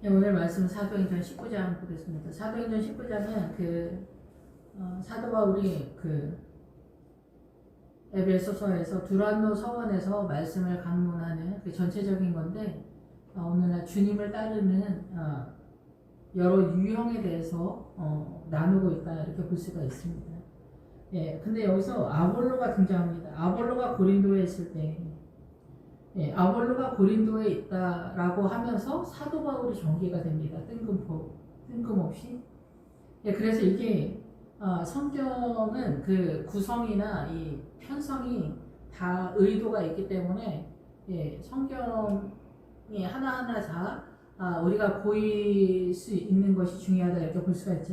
네, 오늘 말씀 사도행전 19장 보겠습니다. 사도행전 19장은 사도 바울이 에베소서에서 두란노 서원에서 말씀을 강론하는 그 전체적인 건데, 오늘날 주님을 따르는 여러 유형에 대해서 나누고 있다, 이렇게 볼 수가 있습니다. 예, 근데 여기서 아볼로가 등장합니다. 아볼로가 고린도에 있을 때, 아볼로가 고린도에 있다라고 하면서 사도 바울이 전개가 됩니다. 뜬금없이. 예, 그래서 이게 성경은 그 구성이나 이 편성이 다 의도가 있기 때문에, 성경이 하나하나 다 우리가 보일 수 있는 것이 중요하다, 이렇게 볼 수가 있죠.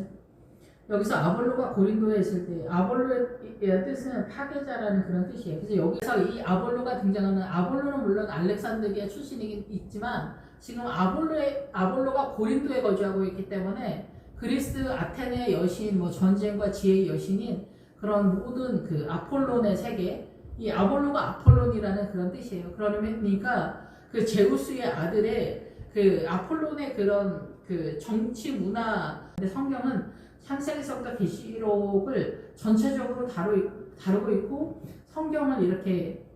여기서 아볼로가 고린도에 있을 때, 아볼로의 뜻은 파괴자라는 그런 뜻이에요. 그래서 여기서 이 아볼로가 등장하는, 아볼로는 물론 알렉산드리아 출신이긴 있지만 지금 아볼로가 고린도에 거주하고 있기 때문에 그리스 아테네의 여신, 전쟁과 지혜의 여신인 그런 모든 그 아폴론의 세계, 이 아볼로가 아폴론이라는 그런 뜻이에요. 그러니까 그 제우스의 아들의 그 아폴론의 그런 그 정치 문화, 근데 성경은 창세기서부터 계시록을 전체적으로 다루고 있고, 성경을 이렇게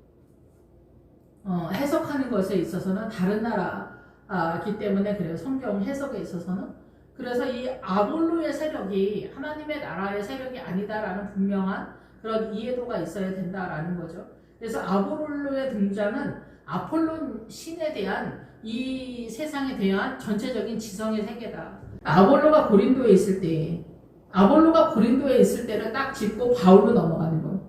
해석하는 것에 있어서는 다른 나라이기 때문에 그래요. 성경 해석에 있어서는. 그래서 이 아볼로의 세력이 하나님의 나라의 세력이 아니다라는 분명한 그런 이해도가 있어야 된다라는 거죠. 그래서 아볼로의 등장은 아폴론 신에 대한, 이 세상에 대한 전체적인 지성의 세계다. 아볼로가 고린도에 있을 때를 딱 짚고 바울로 넘어가는 거예요.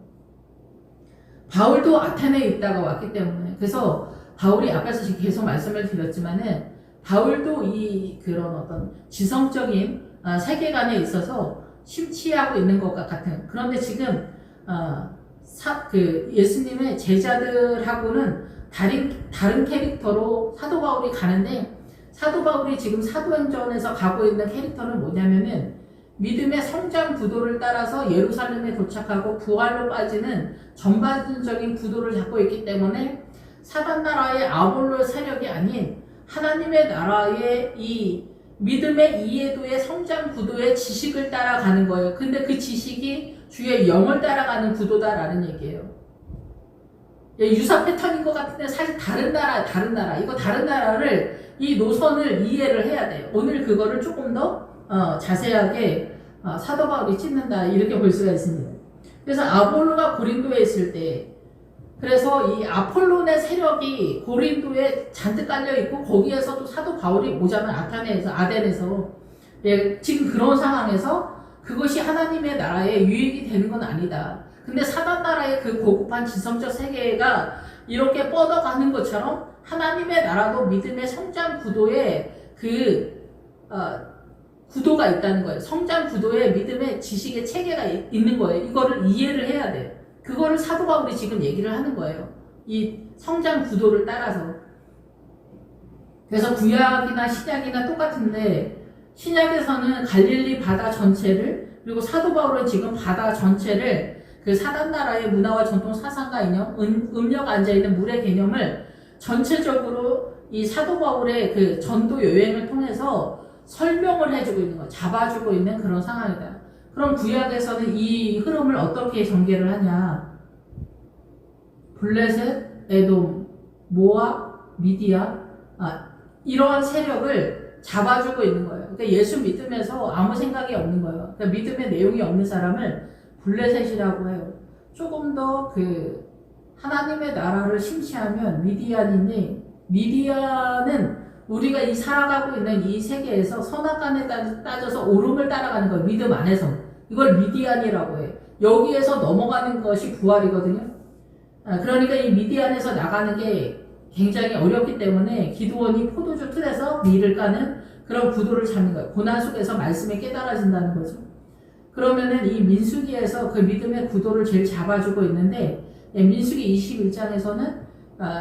바울도 아테네에 있다가 왔기 때문에, 그래서 바울이 앞에서 계속 말씀을 드렸지만은 바울도 이 그런 어떤 지성적인 세계관에 있어서 심취하고 있는 것과 같은, 그런데 지금 예수님의 제자들하고는 다른 캐릭터로 사도 바울이 가는데, 사도 바울이 지금 사도행전에서 가고 있는 캐릭터는 뭐냐면은 믿음의 성장 구도를 따라서 예루살렘에 도착하고 부활로 빠지는 전반적인 구도를 잡고 있기 때문에 사단 나라의 아볼로 세력이 아닌 하나님의 나라의 이 믿음의 이해도의 성장 구도의 지식을 따라가는 거예요. 근데 그 지식이 주의 영을 따라가는 구도다라는 얘기예요. 유사 패턴인 것 같은데 사실 다른 나라. 이거 다른 나라를, 이 노선을 이해를 해야 돼요. 오늘 그거를 조금 더 자세하게 사도 바울이 찝는다, 이렇게 볼 수가 있습니다. 그래서 아볼로가 고린도에 있을 때, 그래서 이 아폴론의 세력이 고린도에 잔뜩 깔려 있고, 거기에서도 사도 바울이 오자면 아덴에서, 지금 그런 상황에서 그것이 하나님의 나라에 유익이 되는 건 아니다. 근데 사단 나라의 그 고급한 지성적 세계가 이렇게 뻗어가는 것처럼 하나님의 나라도 믿음의 성장 구도에 구도가 있다는 거예요. 성장 구도에 믿음의 지식의 체계가 있는 거예요. 이거를 이해를 해야 돼요. 그거를 사도 바울이 지금 얘기를 하는 거예요. 이 성장 구도를 따라서. 그래서 구약이나 신약이나 똑같은데, 신약에서는 갈릴리 바다 전체를, 그리고 사도 바울은 지금 바다 전체를 그 사단 나라의 문화와 전통, 사상과 이념, 음력 앉아있는 물의 개념을 전체적으로 이 사도 바울의 그 전도 여행을 통해서 설명을 해주고 있는 거, 잡아주고 있는 그런 상황이다. 그럼 구약에서는 이 흐름을 어떻게 전개를 하냐? 블레셋, 에돔, 모압, 미디안, 이러한 세력을 잡아주고 있는 거예요. 그러니까 예수 믿으면서 아무 생각이 없는 거예요. 그러니까 믿음의 내용이 없는 사람을 블레셋이라고 해요. 조금 더 하나님의 나라를 심취하면 미디안인데, 미디안은 우리가 이 살아가고 있는 이 세계에서 선악간에 따져서 오름을 따라가는 거예요. 믿음 안에서. 이걸 미디안이라고 해요. 여기에서 넘어가는 것이 부활이거든요. 그러니까 이 미디안에서 나가는 게 굉장히 어렵기 때문에 기드온이 포도주 틀에서 밀을 까는 그런 구도를 잡는 거예요. 고난 속에서 말씀이 깨달아진다는 거죠. 그러면은 이 민수기에서 그 믿음의 구도를 제일 잡아주고 있는데, 민수기 21장에서는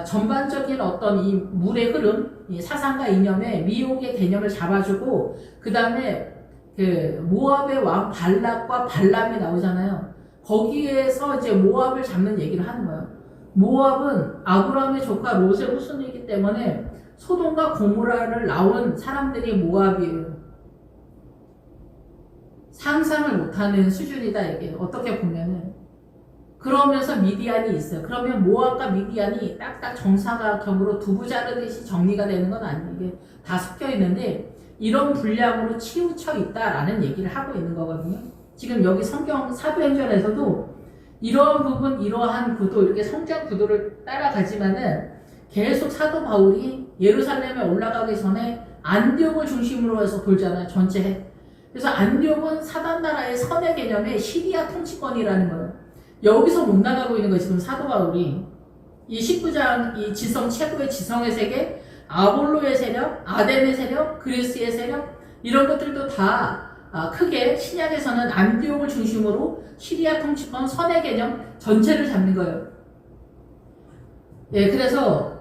전반적인 어떤 이 물의 흐름, 이 사상과 이념의 미혹의 개념을 잡아주고, 그 다음에 모압의 왕 발락과 발람이 나오잖아요. 거기에서 이제 모압을 잡는 얘기를 하는 거예요. 모압은 아브라함의 조카 롯의 후손이기 때문에 소돔과 고모라를 나온 사람들이 모압이에요. 상상을 못하는 수준이다 이게 어떻게 보면은. 그러면서 미디안이 있어요. 그러면 모압과 미디안이 딱딱 정사각형으로 두부 자르듯이 정리가 되는 건 아니에요. 이게 다 섞여 있는데 이런 분량으로 치우쳐 있다라는 얘기를 하고 있는 거거든요. 지금 여기 성경 사도행전에서도 이러한 부분, 이러한 구도, 이렇게 성장 구도를 따라가지만은 계속 사도 바울이 예루살렘에 올라가기 전에 안디옥을 중심으로 해서 돌잖아요. 전체. 그래서 안디옥은 사단 나라의 선의 개념의 시리아 통치권이라는 거예요. 여기서 못 나가고 있는 거예요. 지금 사도 바울이. 이 19장, 이 지성, 최고의 지성의 세계, 아볼로의 세력, 아덴의 세력, 그리스의 세력, 이런 것들도 다 크게 신약에서는 안디옥을 중심으로 시리아 통치권, 선의 개념 전체를 잡는 거예요. 예, 그래서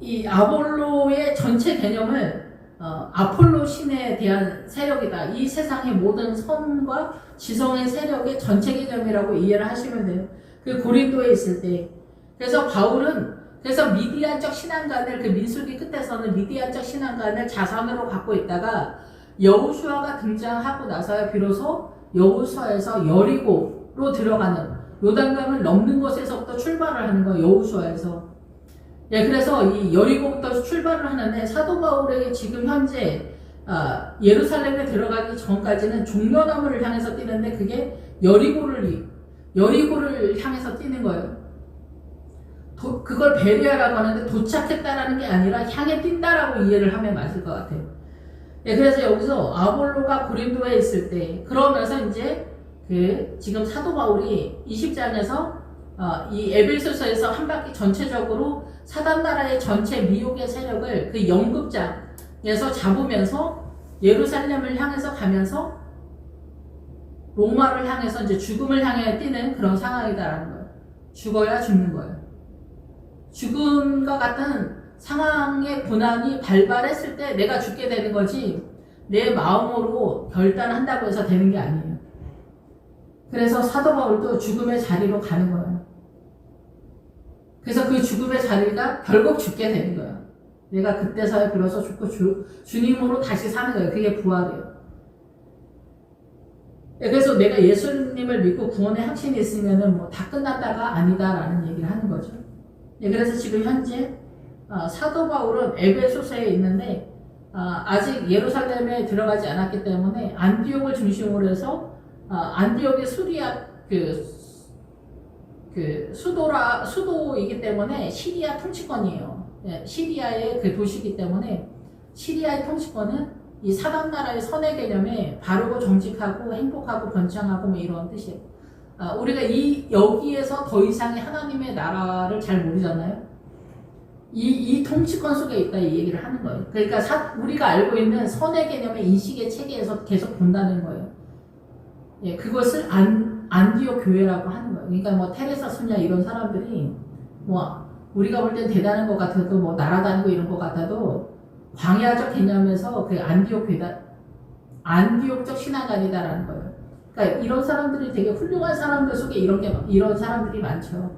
이 아볼로의 전체 개념을 아폴로 신에 대한 세력이다. 이 세상의 모든 선과 지성의 세력의 전체 개념이라고 이해를 하시면 돼요. 그 고린도에 있을 때. 그래서 바울은 미디안적 신앙관을 그 민수기 끝에서는 미디안적 신앙관을 자산으로 갖고 있다가 여호수아가 등장하고 나서야 비로소 여호수아에서 여리고로 들어가는 요단강을 넘는 곳에서부터 출발을 하는 거예요. 여호수아에서. 예, 그래서 이 여리고부터 출발을 하는데 사도 바울에게 지금 현재 예루살렘에 들어가기 전까지는 종려나무를 향해서 뛰는데 그게 여리고를 향해서 뛰는 거예요. 그걸 베레아라고 하는데 도착했다라는 게 아니라 향해 뛴다라고 이해를 하면 맞을 것 같아요. 예, 그래서 여기서 아볼로가 고린도에 있을 때 그러면서 이제 지금 사도 바울이 20장에서 이 에베소서에서 한 바퀴 전체적으로 사단 나라의 전체 미혹의 세력을 그 연극장에서 잡으면서 예루살렘을 향해서 가면서 로마를 향해서 이제 죽음을 향해 뛰는 그런 상황이다라는 거예요. 죽어야 죽는 거예요. 죽음과 같은 상황의 고난이 발발했을 때 내가 죽게 되는 거지 내 마음으로 결단한다고 해서 되는 게 아니에요. 그래서 사도 바울도 죽음의 자리로 가는 거예요. 그래서 그 죽음의 자리가 결국 죽게 되는 거예요. 내가 그때서야 비로소 죽고 주님으로 다시 사는 거예요. 그게 부활이에요. 그래서 내가 예수님을 믿고 구원의 확신이 있으면은 뭐 다 끝났다가 아니다라는 얘기를 하는 거죠. 그래서 지금 현재 사도 바울은 에베소서에 있는데 아직 예루살렘에 들어가지 않았기 때문에 안디옥을 중심으로 해서 안디옥의 수리아 수도이기 때문에 시리아 통치권이에요. 시리아의 그 도시이기 때문에 시리아의 통치권은 이 사단 나라의 선의 개념에 바르고 정직하고 행복하고 번창하고 뭐 이런 뜻이에요. 우리가 여기에서 더 이상의 하나님의 나라를 잘 모르잖아요. 이 통치권 속에 있다 이 얘기를 하는 거예요. 그러니까 우리가 알고 있는 선의 개념의 인식의 체계에서 계속 본다는 거예요. 예, 그것을 안디옥 교회라고 하는 거예요. 그러니까 뭐 테레사 수냐 이런 사람들이 뭐 우리가 볼 땐 대단한 것 같아도 뭐 날아다니고 이런 것 같아도 광야적 개념에서 그 안디옥적 신앙관이다라는 거예요. 그러니까 이런 사람들이 되게 훌륭한 사람들 속에 이런 사람들이 많죠.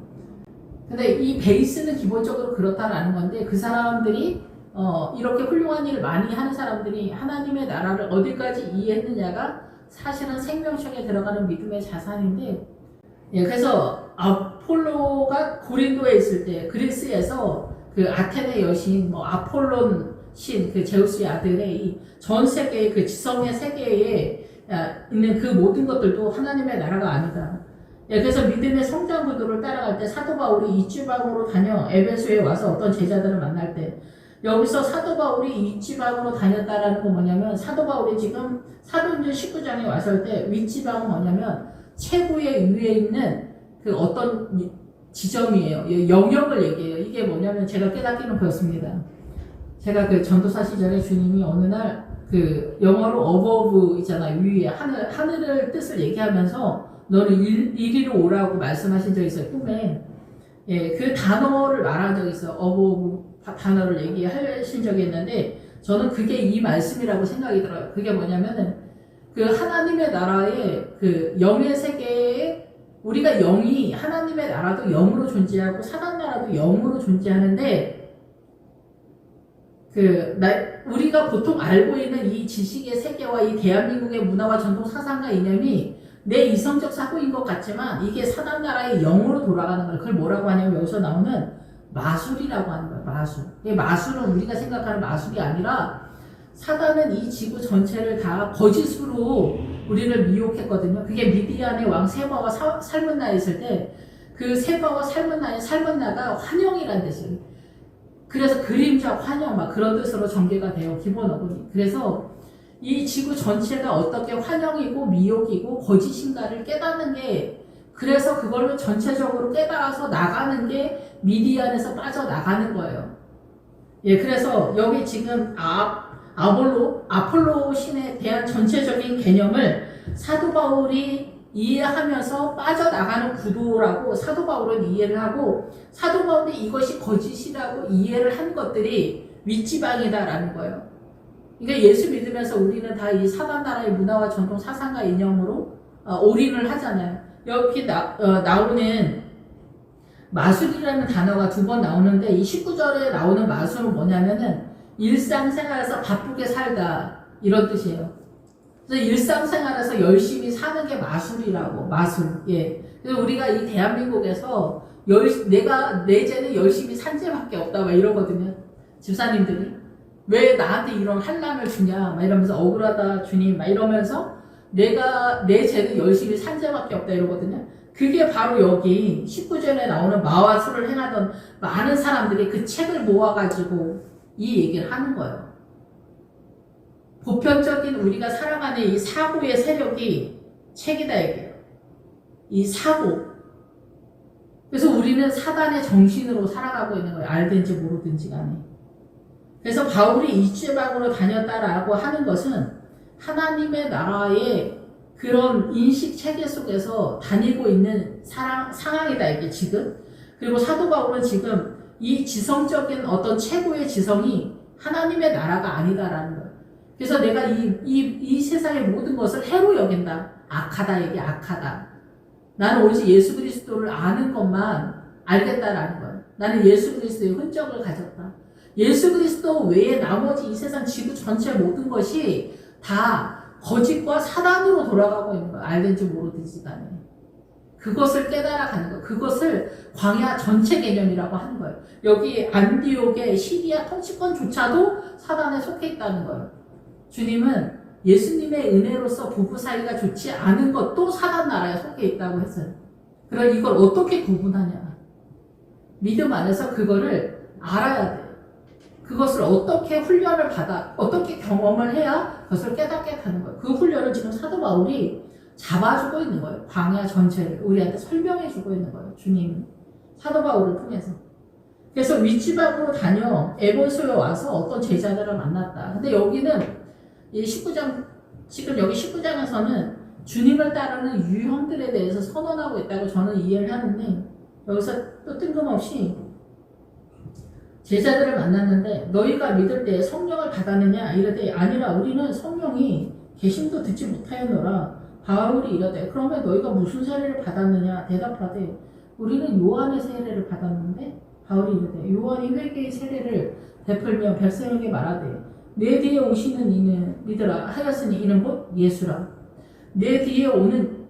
근데 이 베이스는 기본적으로 그렇다라는 건데 그 사람들이 이렇게 훌륭한 일을 많이 하는 사람들이 하나님의 나라를 어디까지 이해했느냐가 사실은 생명책에 들어가는 믿음의 자산인데, 예, 그래서 아폴로가 고린도에 있을 때 그리스에서 그 아테네 여신, 뭐 아폴론 신, 그 제우스의 아들의 이 전 세계의 그 지성의 세계에 있는 그 모든 것들도 하나님의 나라가 아니다. 예, 그래서 믿음의 성장 구도를 따라갈 때 사도 바울이 이지방으로 다녀 에베소에 와서 어떤 제자들을 만날 때 여기서 사도 바울이 윗지방으로 다녔다라는 건 뭐냐면 사도 바울이 지금 사도행전 19장에 왔을 때 윗지방은 뭐냐면 최고의 위에 있는 그 어떤 지점이에요. 영역을 얘기해요. 이게 뭐냐면 제가 깨닫기는 그렇습니다. 제가 그 전도사 시절에 주님이 어느 날 그 영어로 above 있잖아요. 위에 하늘을 뜻을 얘기하면서 너는 이리로 오라고 말씀하신 적이 있어요. 꿈에. 예, 그 단어를 말한 적이 있어요. above 단어를 얘기하신 적이 있는데 저는 그게 이 말씀이라고 생각이 들어요. 그게 뭐냐면은 그 하나님의 나라의 그 영의 세계에 우리가 영이 하나님의 나라도 영으로 존재하고 사단 나라도 영으로 존재하는데 우리가 보통 알고 있는 이 지식의 세계와 이 대한민국의 문화와 전통 사상과 이념이 내 이성적 사고인 것 같지만 이게 사단 나라의 영으로 돌아가는 거예요. 그걸 뭐라고 하냐면 여기서 나오는 마술이라고 하는 거예요. 마술. 이 마술은 우리가 생각하는 마술이 아니라 사단은 이 지구 전체를 다 거짓으로 우리를 미혹했거든요. 그게 미디안의 왕 세바와 살문나에 있을 때 그 세바와 살문나가 환영이라는 뜻이에요. 그래서 그림자 환영 막 그런 뜻으로 전개가 돼요. 기본 어근이. 그래서 이 지구 전체가 어떻게 환영이고 미혹이고 거짓인가를 깨닫는 게 그래서 그걸로 전체적으로 깨달아서 나가는 게 미디안에서 빠져나가는 거예요. 예, 그래서 여기 지금 아폴로 신에 대한 전체적인 개념을 사도 바울이 이해하면서 빠져나가는 구도라고 사도 바울은 이해를 하고 사도 바울이 이것이 거짓이라고 이해를 한 것들이 윗지방이다라는 거예요. 그러니까 예수 믿으면서 우리는 다 이 사단 나라의 문화와 전통 사상과 이념으로 올인을 하잖아요. 여기 나오는 마술이라는 단어가 2번 나오는데 이 19절에 나오는 마술은 뭐냐면은 일상생활에서 바쁘게 살다 이런 뜻이에요. 그래서 일상생활에서 열심히 사는 게 마술이라고 마술. 예. 그래서 우리가 이 대한민국에서 내 죄는 열심히 산 죄밖에 없다 막 이러거든요. 집사님들이 왜 나한테 이런 환난을 주냐 막 이러면서 억울하다 주님 막 이러면서 내 죄는 열심히 산 죄밖에 없다 이러거든요. 그게 바로 여기 19절에 나오는 마와 술을 행하던 많은 사람들이 그 책을 모아가지고 이 얘기를 하는 거예요. 보편적인 우리가 살아가는 이 사고의 세력이 책이다 얘기예요. 이 사고. 그래서 우리는 사단의 정신으로 살아가고 있는 거예요. 알든지 모르든지 간에. 그래서 바울이 이지방으로 다녔다라고 하는 것은 하나님의 나라의 그런 인식 체계 속에서 다니고 있는 상황이다 이게 지금. 그리고 사도 바울은 지금 이 지성적인 어떤 최고의 지성이 하나님의 나라가 아니다라는 거예요. 그래서 내가 이 세상의 모든 것을 해로 여긴다. 악하다 이게 악하다. 나는 오직 예수 그리스도를 아는 것만 알겠다라는 거예요. 나는 예수 그리스도의 흔적을 가졌다. 예수 그리스도 외에 나머지 이 세상 지구 전체 모든 것이 다 거짓과 사단으로 돌아가고 있는 거예요. 알든지 모르든지 간에. 그것을 깨달아가는 거예요. 그것을 광야 전체 개념이라고 하는 거예요. 여기 안디옥의 시리아 통치권조차도 사단에 속해 있다는 거예요. 주님은 예수님의 은혜로서 부부 사이가 좋지 않은 것도 사단 나라에 속해 있다고 했어요. 그럼 이걸 어떻게 구분하냐? 믿음 안에서 그거를 알아야 돼요. 그것을 어떻게 훈련을 받아, 어떻게 경험을 해야 그것을 깨닫게 되는 거예요. 그 훈련을 지금 사도 바울이 잡아주고 있는 거예요. 광야 전체를 우리한테 설명해주고 있는 거예요. 주님, 사도 바울을 통해서. 그래서 윗지방으로 다녀 에베소에 와서 어떤 제자들을 만났다. 근데 여기는 이 19장, 지금 여기 19장에서는 주님을 따르는 유형들에 대해서 선언하고 있다고 저는 이해를 하는데 여기서 또 뜬금없이 제자들을 만났는데 너희가 믿을 때 성령을 받았느냐 이르되 아니라 우리는 성령이 계심도 듣지 못하였노라. 바울이 이르되 그러면 너희가 무슨 세례를 받았느냐 대답하되 우리는 요한의 세례를 받았는데 바울이 이르되 요한이 회개의 세례를 베풀며 백성에게 말하되 내 뒤에 오시는 이는 믿으라 하였으니 이는 곧 예수라. 내 뒤에 오는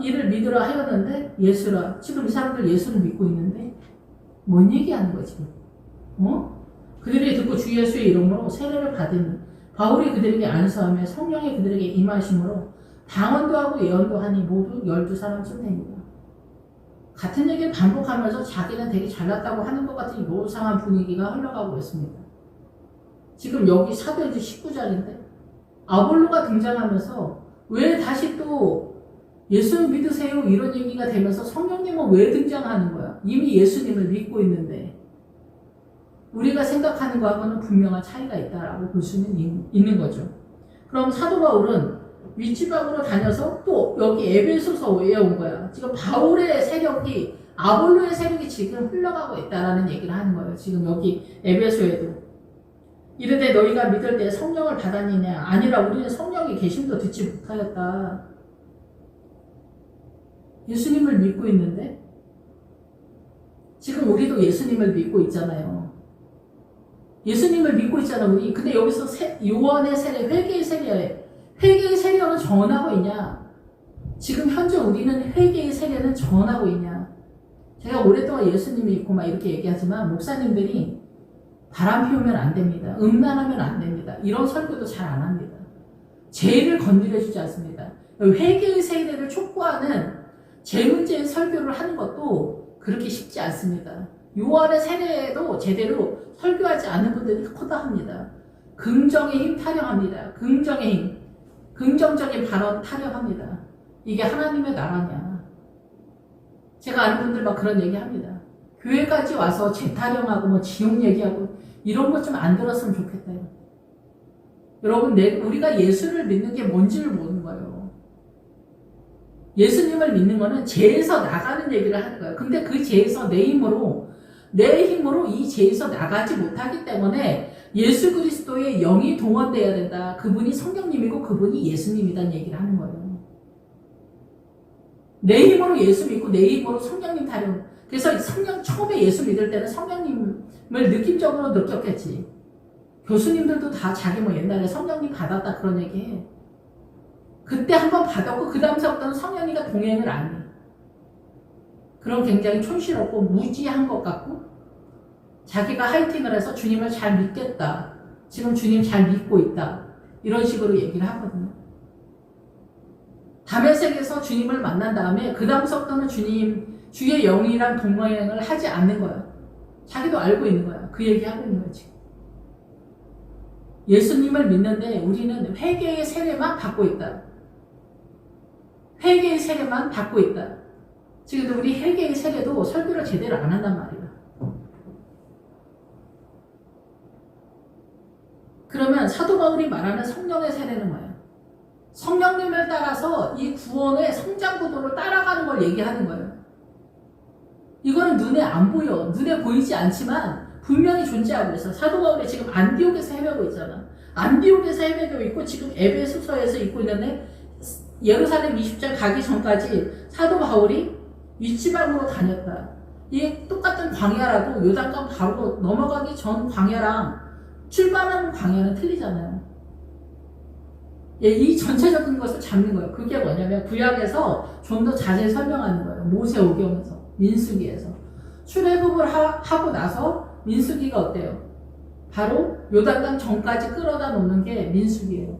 이를 믿으라 하였는데 예수라. 지금 이 사람들 예수를 믿고 있는데 뭔 얘기하는 거야 지금? 그들이 듣고 주 예수의 이름으로 세례를 받으니 바울이 그들에게 안수하며 성령이 그들에게 임하심으로 방언도 하고 예언도 하니 모두 12사람쯤 됩니다. 같은 얘기를 반복하면서 자기는 되게 잘났다고 하는 것 같은 요상한 분위기가 흘러가고 있습니다. 지금 여기 사도행전 19장인데 아볼로가 등장하면서 왜 다시 또 예수 믿으세요 이런 얘기가 되면서 성령님은 왜 등장하는 거야? 이미 예수님을 믿고 있는데 우리가 생각하는 거하고는 분명한 차이가 있다라고 볼 수는 있는 거죠. 그럼 사도 바울은 윗지방으로 다녀서 또 여기 에베소서에 온 거야. 지금 바울의 세력이 아볼로의 세력이 지금 흘러가고 있다라는 얘기를 하는 거예요. 지금 여기 에베소에도 이르되 너희가 믿을 때 성령을 받았느냐 아니라 우리는 성령이 계심도 듣지 못하였다. 예수님을 믿고 있는데? 지금 우리도 예수님을 믿고 있잖아요. 예수님을 믿고 있잖아, 우리. 근데 여기서 요한의 세례, 회개의 세례는 전하고 있냐? 지금 현재 우리는 회개의 세례는 전하고 있냐? 제가 오랫동안 예수님 믿고 막 이렇게 얘기하지만 목사님들이 바람 피우면 안 됩니다. 음란하면 안 됩니다. 이런 설교도 잘 안 합니다. 죄를 건드려주지 않습니다. 회개의 세례를 촉구하는 죄 문제의 설교를 하는 것도 그렇게 쉽지 않습니다. 요한의 세례도 제대로 설교하지 않는 분들이 허다합니다. 긍정의 힘 타령합니다. 긍정의 힘, 긍정적인 발언 타령합니다. 이게 하나님의 나라냐? 제가 아는 분들 막 그런 얘기합니다. 교회까지 와서 죄 타령하고 뭐 지옥 얘기하고 이런 것 좀 안 들었으면 좋겠다요. 여러분, 우리가 예수를 믿는 게 뭔지를 모르는 거예요. 예수님을 믿는 거는 죄에서 나가는 얘기를 하는 거예요. 근데 그 죄에서 내 힘으로 이 죄에서 나가지 못하기 때문에 예수 그리스도의 영이 동원돼야 된다. 그분이 성령님이고 그분이 예수님이란 얘기를 하는 거예요. 내 힘으로 예수 믿고 내 힘으로 성령님 타령. 그래서 처음에 예수 믿을 때는 성령님을 느낌적으로 느꼈겠지. 교수님들도 다 자기 뭐 옛날에 성령님 받았다 그런 얘기해. 그때 한번 받았고 그 다음서부터는 성령님과 동행을 안 해. 그럼 굉장히 촌스럽고 무지한 것 같고 자기가 하이팅을 해서 주님을 잘 믿겠다. 지금 주님 잘 믿고 있다. 이런 식으로 얘기를 하거든요. 다메섹에서 주님을 만난 다음에 그 다음서부터는 주의 영이랑 동행을 하지 않는 거야. 자기도 알고 있는 거야. 그 얘기하고 있는 거지. 예수님을 믿는데 우리는 회개의 세례만 받고 있다. 회개의 세례만 받고 있다. 지금도 우리 회개의 세례도 설교를 제대로 안 한단 말이야. 그러면 사도 바울이 말하는 성령의 세례는 뭐예요? 성령님을 따라서 이 구원의 성장 구도를 따라가는 걸 얘기하는 거예요. 이거는 눈에 안 보여. 눈에 보이지 않지만 분명히 존재하고 있어. 사도 바울이 지금 안디옥에서 헤매고 있잖아. 안디옥에서 헤매고 있고 지금 에베소서에서 있고 있는데 예루살렘 20장 가기 전까지 사도 바울이 윗지방으로 다녔다. 이 똑같은 광야라도 요단강 바로 넘어가기 전 광야랑 출발하는 광야는 틀리잖아요. 이 전체적인 것을 잡는 거예요. 그게 뭐냐면 구약에서 좀 더 자세히 설명하는 거예요. 모세오경에서, 민수기에서. 출애굽을 하고 나서 민수기가 어때요? 바로 요단강 전까지 끌어다 놓는 게 민수기예요.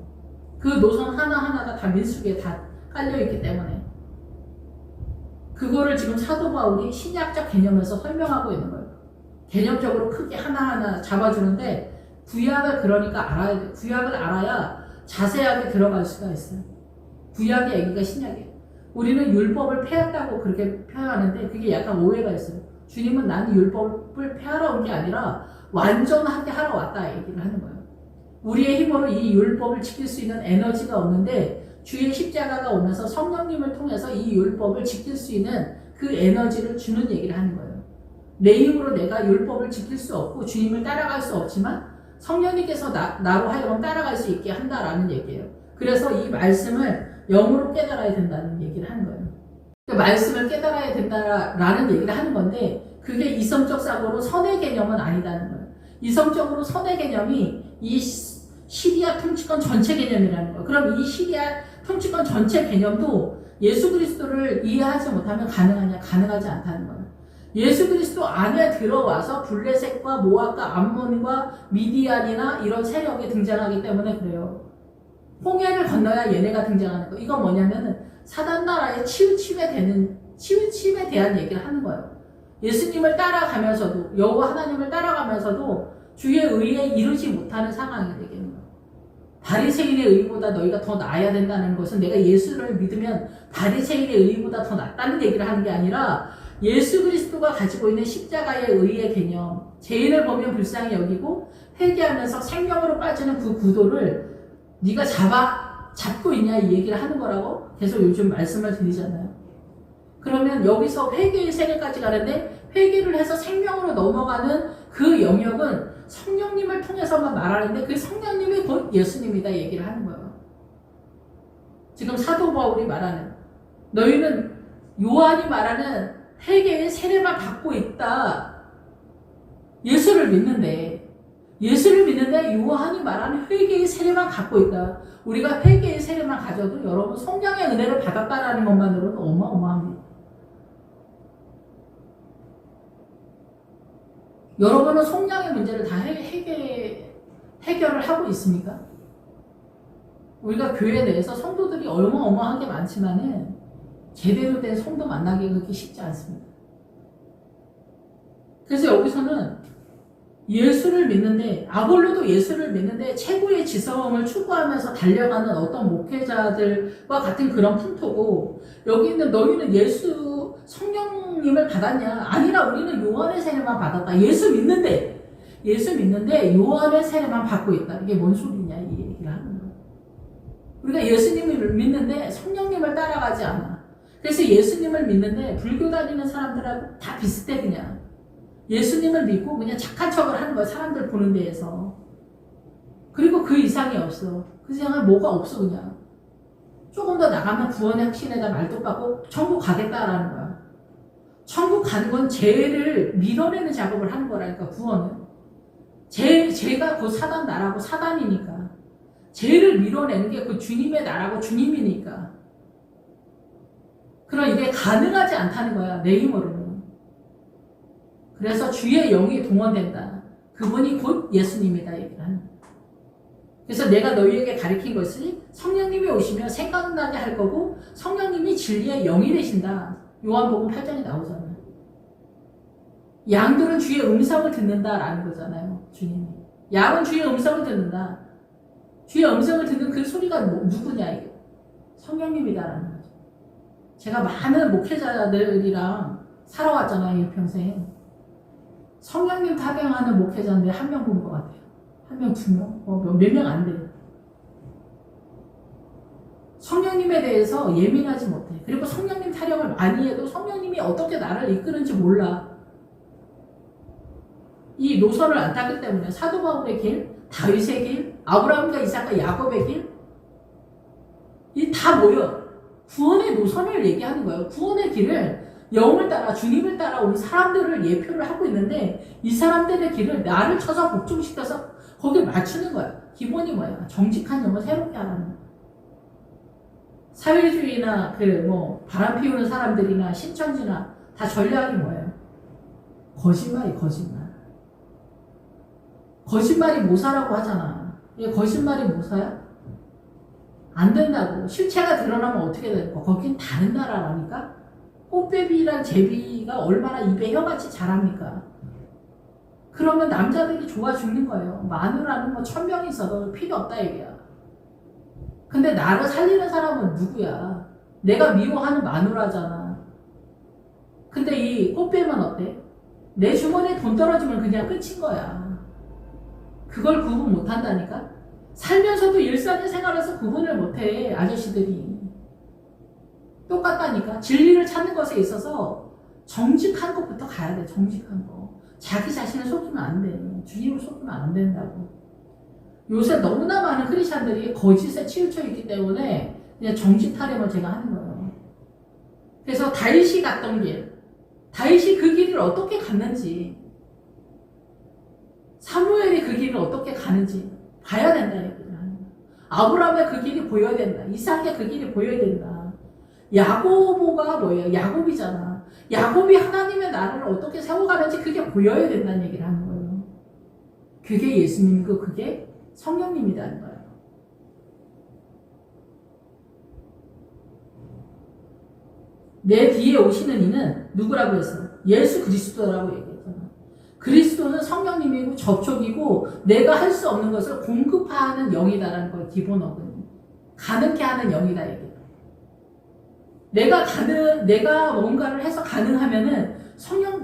그 노선 하나하나가 다 민수기에 다 깔려있기 때문에 그거를 지금 사도 바울이 신약적 개념에서 설명하고 있는 거예요. 개념적으로 크게 하나하나 잡아주는데 구약을 그러니까 알아야 돼. 구약을 알아야 자세하게 들어갈 수가 있어요. 구약의 얘기가 신약이에요. 우리는 율법을 폐했다고 그렇게 표현하는데 그게 약간 오해가 있어요. 주님은 나는 율법을 폐하러 온 게 아니라 완전하게 하러 왔다 얘기를 하는 거예요. 우리의 힘으로 이 율법을 지킬 수 있는 에너지가 없는데 주의 십자가가 오면서 성령님을 통해서 이 율법을 지킬 수 있는 그 에너지를 주는 얘기를 하는 거예요. 내 힘으로 내가 율법을 지킬 수 없고 주님을 따라갈 수 없지만 성령님께서 나로 하여금 따라갈 수 있게 한다라는 얘기예요. 그래서 이 말씀을 영으로 깨달아야 된다는 얘기를 하는 거예요. 그 말씀을 깨달아야 된다라는 얘기를 하는 건데 그게 이성적 사고로 선의 개념은 아니다는 거예요. 이성적으로 선의 개념이 이 시리아 통치권 전체 개념이라는 거예요. 그럼 이 시리아 통치권 전체 개념도 예수 그리스도를 이해하지 못하면 가능하냐? 가능하지 않다는 거예요. 예수 그리스도 안에 들어와서 블레셋과 모압과 암몬과 미디안이나 이런 세력이 등장하기 때문에 그래요. 홍해를 건너야 얘네가 등장하는 거. 이건 뭐냐면은 사단 나라의 치우침에 대한 얘기를 하는 거예요. 예수님을 따라가면서도 여호와 하나님을 따라가면서도 주의 의에 이르지 못하는 상황이 되겠는 거예요. 바리새인의 의보다 너희가 더 나아야 된다는 것은 내가 예수를 믿으면 바리새인의 의보다 더 낫다는 얘기를 하는 게 아니라 예수 그리스도가 가지고 있는 십자가의 의의 개념, 죄인을 보면 불쌍히 여기고 회개하면서 생명으로 빠지는 그 구도를 네가 잡고 있냐 이 얘기를 하는 거라고 계속 요즘 말씀을 드리잖아요. 그러면 여기서 회개의 세계까지 가는데 회개를 해서 생명으로 넘어가는 그 영역은 성령님을 통해서만 말하는데 그 성령님이 곧 예수님이다 얘기를 하는 거예요. 지금 사도 바울이 말하는 너희는 요한이 말하는 회개의 세례만 받고 있다. 예수를 믿는데 요한이 말하는 회개의 세례만 갖고 있다. 우리가 회개의 세례만 가져도 여러분 성령의 은혜를 받았다라는 것만으로도 어마어마합니다. 여러분은 성령의 문제를 다 해결을 하고 있습니까? 우리가 교회 내에서 성도들이 어마어마하게 많지만은 제대로 된 성도 만나기 그렇게 쉽지 않습니다. 그래서 여기서는 예수를 믿는데, 아볼로도 예수를 믿는데 최고의 지성을 추구하면서 달려가는 어떤 목회자들과 같은 그런 풍토고, 여기 있는 너희는 예수 성령님을 받았냐? 아니라 우리는 요한의 세례만 받았다. 예수 믿는데 요한의 세례만 받고 있다. 이게 뭔 소리냐 이 얘기를 하는 거예요. 우리가 예수님을 믿는데 성령님을 따라가지 않아. 그래서 예수님을 믿는데 불교 다니는 사람들하고 다 비슷해. 그냥 예수님을 믿고 그냥 착한 척을 하는 거야. 사람들 보는 데에서. 그리고 그 이상이 없어. 그 이상은 뭐가 없어. 그냥 조금 더 나가면 구원의 확신에다 말도 받고 천국 가겠다라는 거야. 천국 가는 건 죄를 밀어내는 작업을 하는 거라니까. 구원은 죄가 그 사단 나라고 사단이니까, 죄를 밀어내는 게 그 주님의 나라고 주님이니까. 그럼 이게 가능하지 않다는 거야, 내 힘으로는. 그래서 주의 영이 동원된다. 그분이 곧 예수님이다 얘기를 하는 거야. 그래서 내가 너희에게 가르친 것이 성령님이 오시면 생각나게 할 거고, 성령님이 진리의 영이 되신다. 요한복음 8장에 나오잖아요. 양들은 주의 음성을 듣는다라는 거잖아요. 주님이. 양은 주의 음성을 듣는다. 주의 음성을 듣는 그 소리가 누구냐 이게. 성령님이다라는 거죠. 제가 많은 목회자들이랑 살아왔잖아요. 일평생. 성령님 타병하는 목회자인데 한 명 본 것 같아요. 한 명, 두 명? 몇 명 안 돼요. 성령님에 대해서 예민하지 못해. 그리고 성령님 타령을 많이 해도 성령님이 어떻게 나를 이끄는지 몰라. 이 노선을 안 탔기 때문에 사도 바울의 길, 다윗의 길, 아브라함과 이삭과 야곱의 길, 이 다 모여 구원의 노선을 얘기하는 거예요. 구원의 길을 영을 따라 주님을 따라온 사람들을 예표를 하고 있는데, 이 사람들의 길을 나를 쳐서 복종시켜서 거기에 맞추는 거야. 기본이 뭐야? 정직한 영을 새롭게 하라는 거야. 사회주의나 바람 피우는 사람들이나 신천지나 다 전략이 뭐예요? 거짓말이 모사라고 하잖아. 이게 거짓말이 모사야? 안 된다고. 실체가 드러나면 어떻게 될 거? 거긴 다른 나라라니까? 꽃베비랑 제비가 얼마나 입에 혀같이 자랍니까? 그러면 남자들이 좋아 죽는 거예요. 마누라는 1000명이 있어도 필요 없다 얘기야. 근데 나를 살리는 사람은 누구야? 내가 미워하는 마누라잖아. 근데 이 꽃뱀은 어때? 내 주머니에 돈 떨어지면 그냥 끝인 거야. 그걸 구분 못한다니까? 살면서도 일상의 생활에서 구분을 못해, 아저씨들이. 똑같다니까? 진리를 찾는 것에 있어서 정직한 것부터 가야 돼, 정직한 거. 자기 자신을 속이면 안 돼. 주님을 속이면 안 된다고. 요새 너무나 많은 크리스찬들이 거짓에 치우쳐 있기 때문에 그냥 정직 타령을 제가 하는 거예요. 그래서 다윗이 갔던 길, 다윗이 그 길을 어떻게 갔는지, 사무엘이 그 길을 어떻게 가는지 봐야 된다 얘기를 하는 거야. 아브라함의 그 길이 보여야 된다. 이삭의 그 길이 보여야 된다. 야고보가 뭐예요? 야곱이잖아. 야곱이 하나님의 나라를 어떻게 세워가는지 그게 보여야 된다는 얘기를 하는 거예요. 그게 예수님이고 그게 성령님이라는 거예요. 내 뒤에 오시는 이는 누구라고 했어? 예수 그리스도라고 얘기했잖아. 그리스도는 성령님이고 접촉이고 내가 할 수 없는 것을 공급하는 영이다라는 거예요. 기본 어근이. 가능케 하는 영이다 얘기예요. 내가 뭔가를 해서 가능하면은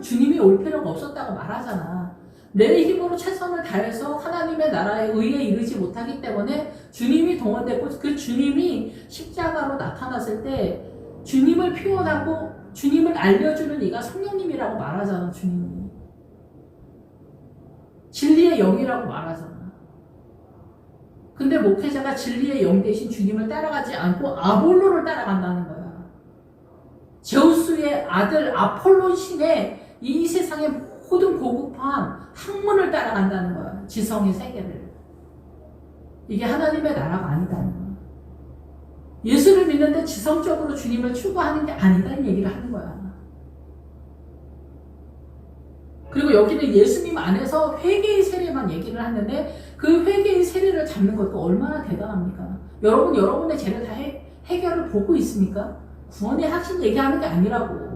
주님이 올 필요가 없었다고 말하잖아. 내 힘으로 최선을 다해서 하나님의 나라의 의에 이르지 못하기 때문에 주님이 동원되고, 그 주님이 십자가로 나타났을 때 주님을 표현하고 주님을 알려주는 이가 성령님이라고 말하잖아. 주님이 진리의 영이라고 말하잖아. 근데 목회자가 진리의 영 대신 주님을 따라가지 않고 아볼로를 따라간다는 거야. 제우스의 아들 아폴론 신의 이 세상의 모든 고급한 학문을 따라간다는 거야. 지성의 세계를. 이게 하나님의 나라가 아니다는 거야. 예수를 믿는데 지성적으로 주님을 추구하는 게 아니다는 얘기를 하는 거야. 그리고 여기는 예수님 안에서 회개의 세례만 얘기를 하는데 그 회개의 세례를 잡는 것도 얼마나 대단합니까? 여러분의 죄를 다 해결을 보고 있습니까? 구원의 확신 얘기하는 게 아니라고.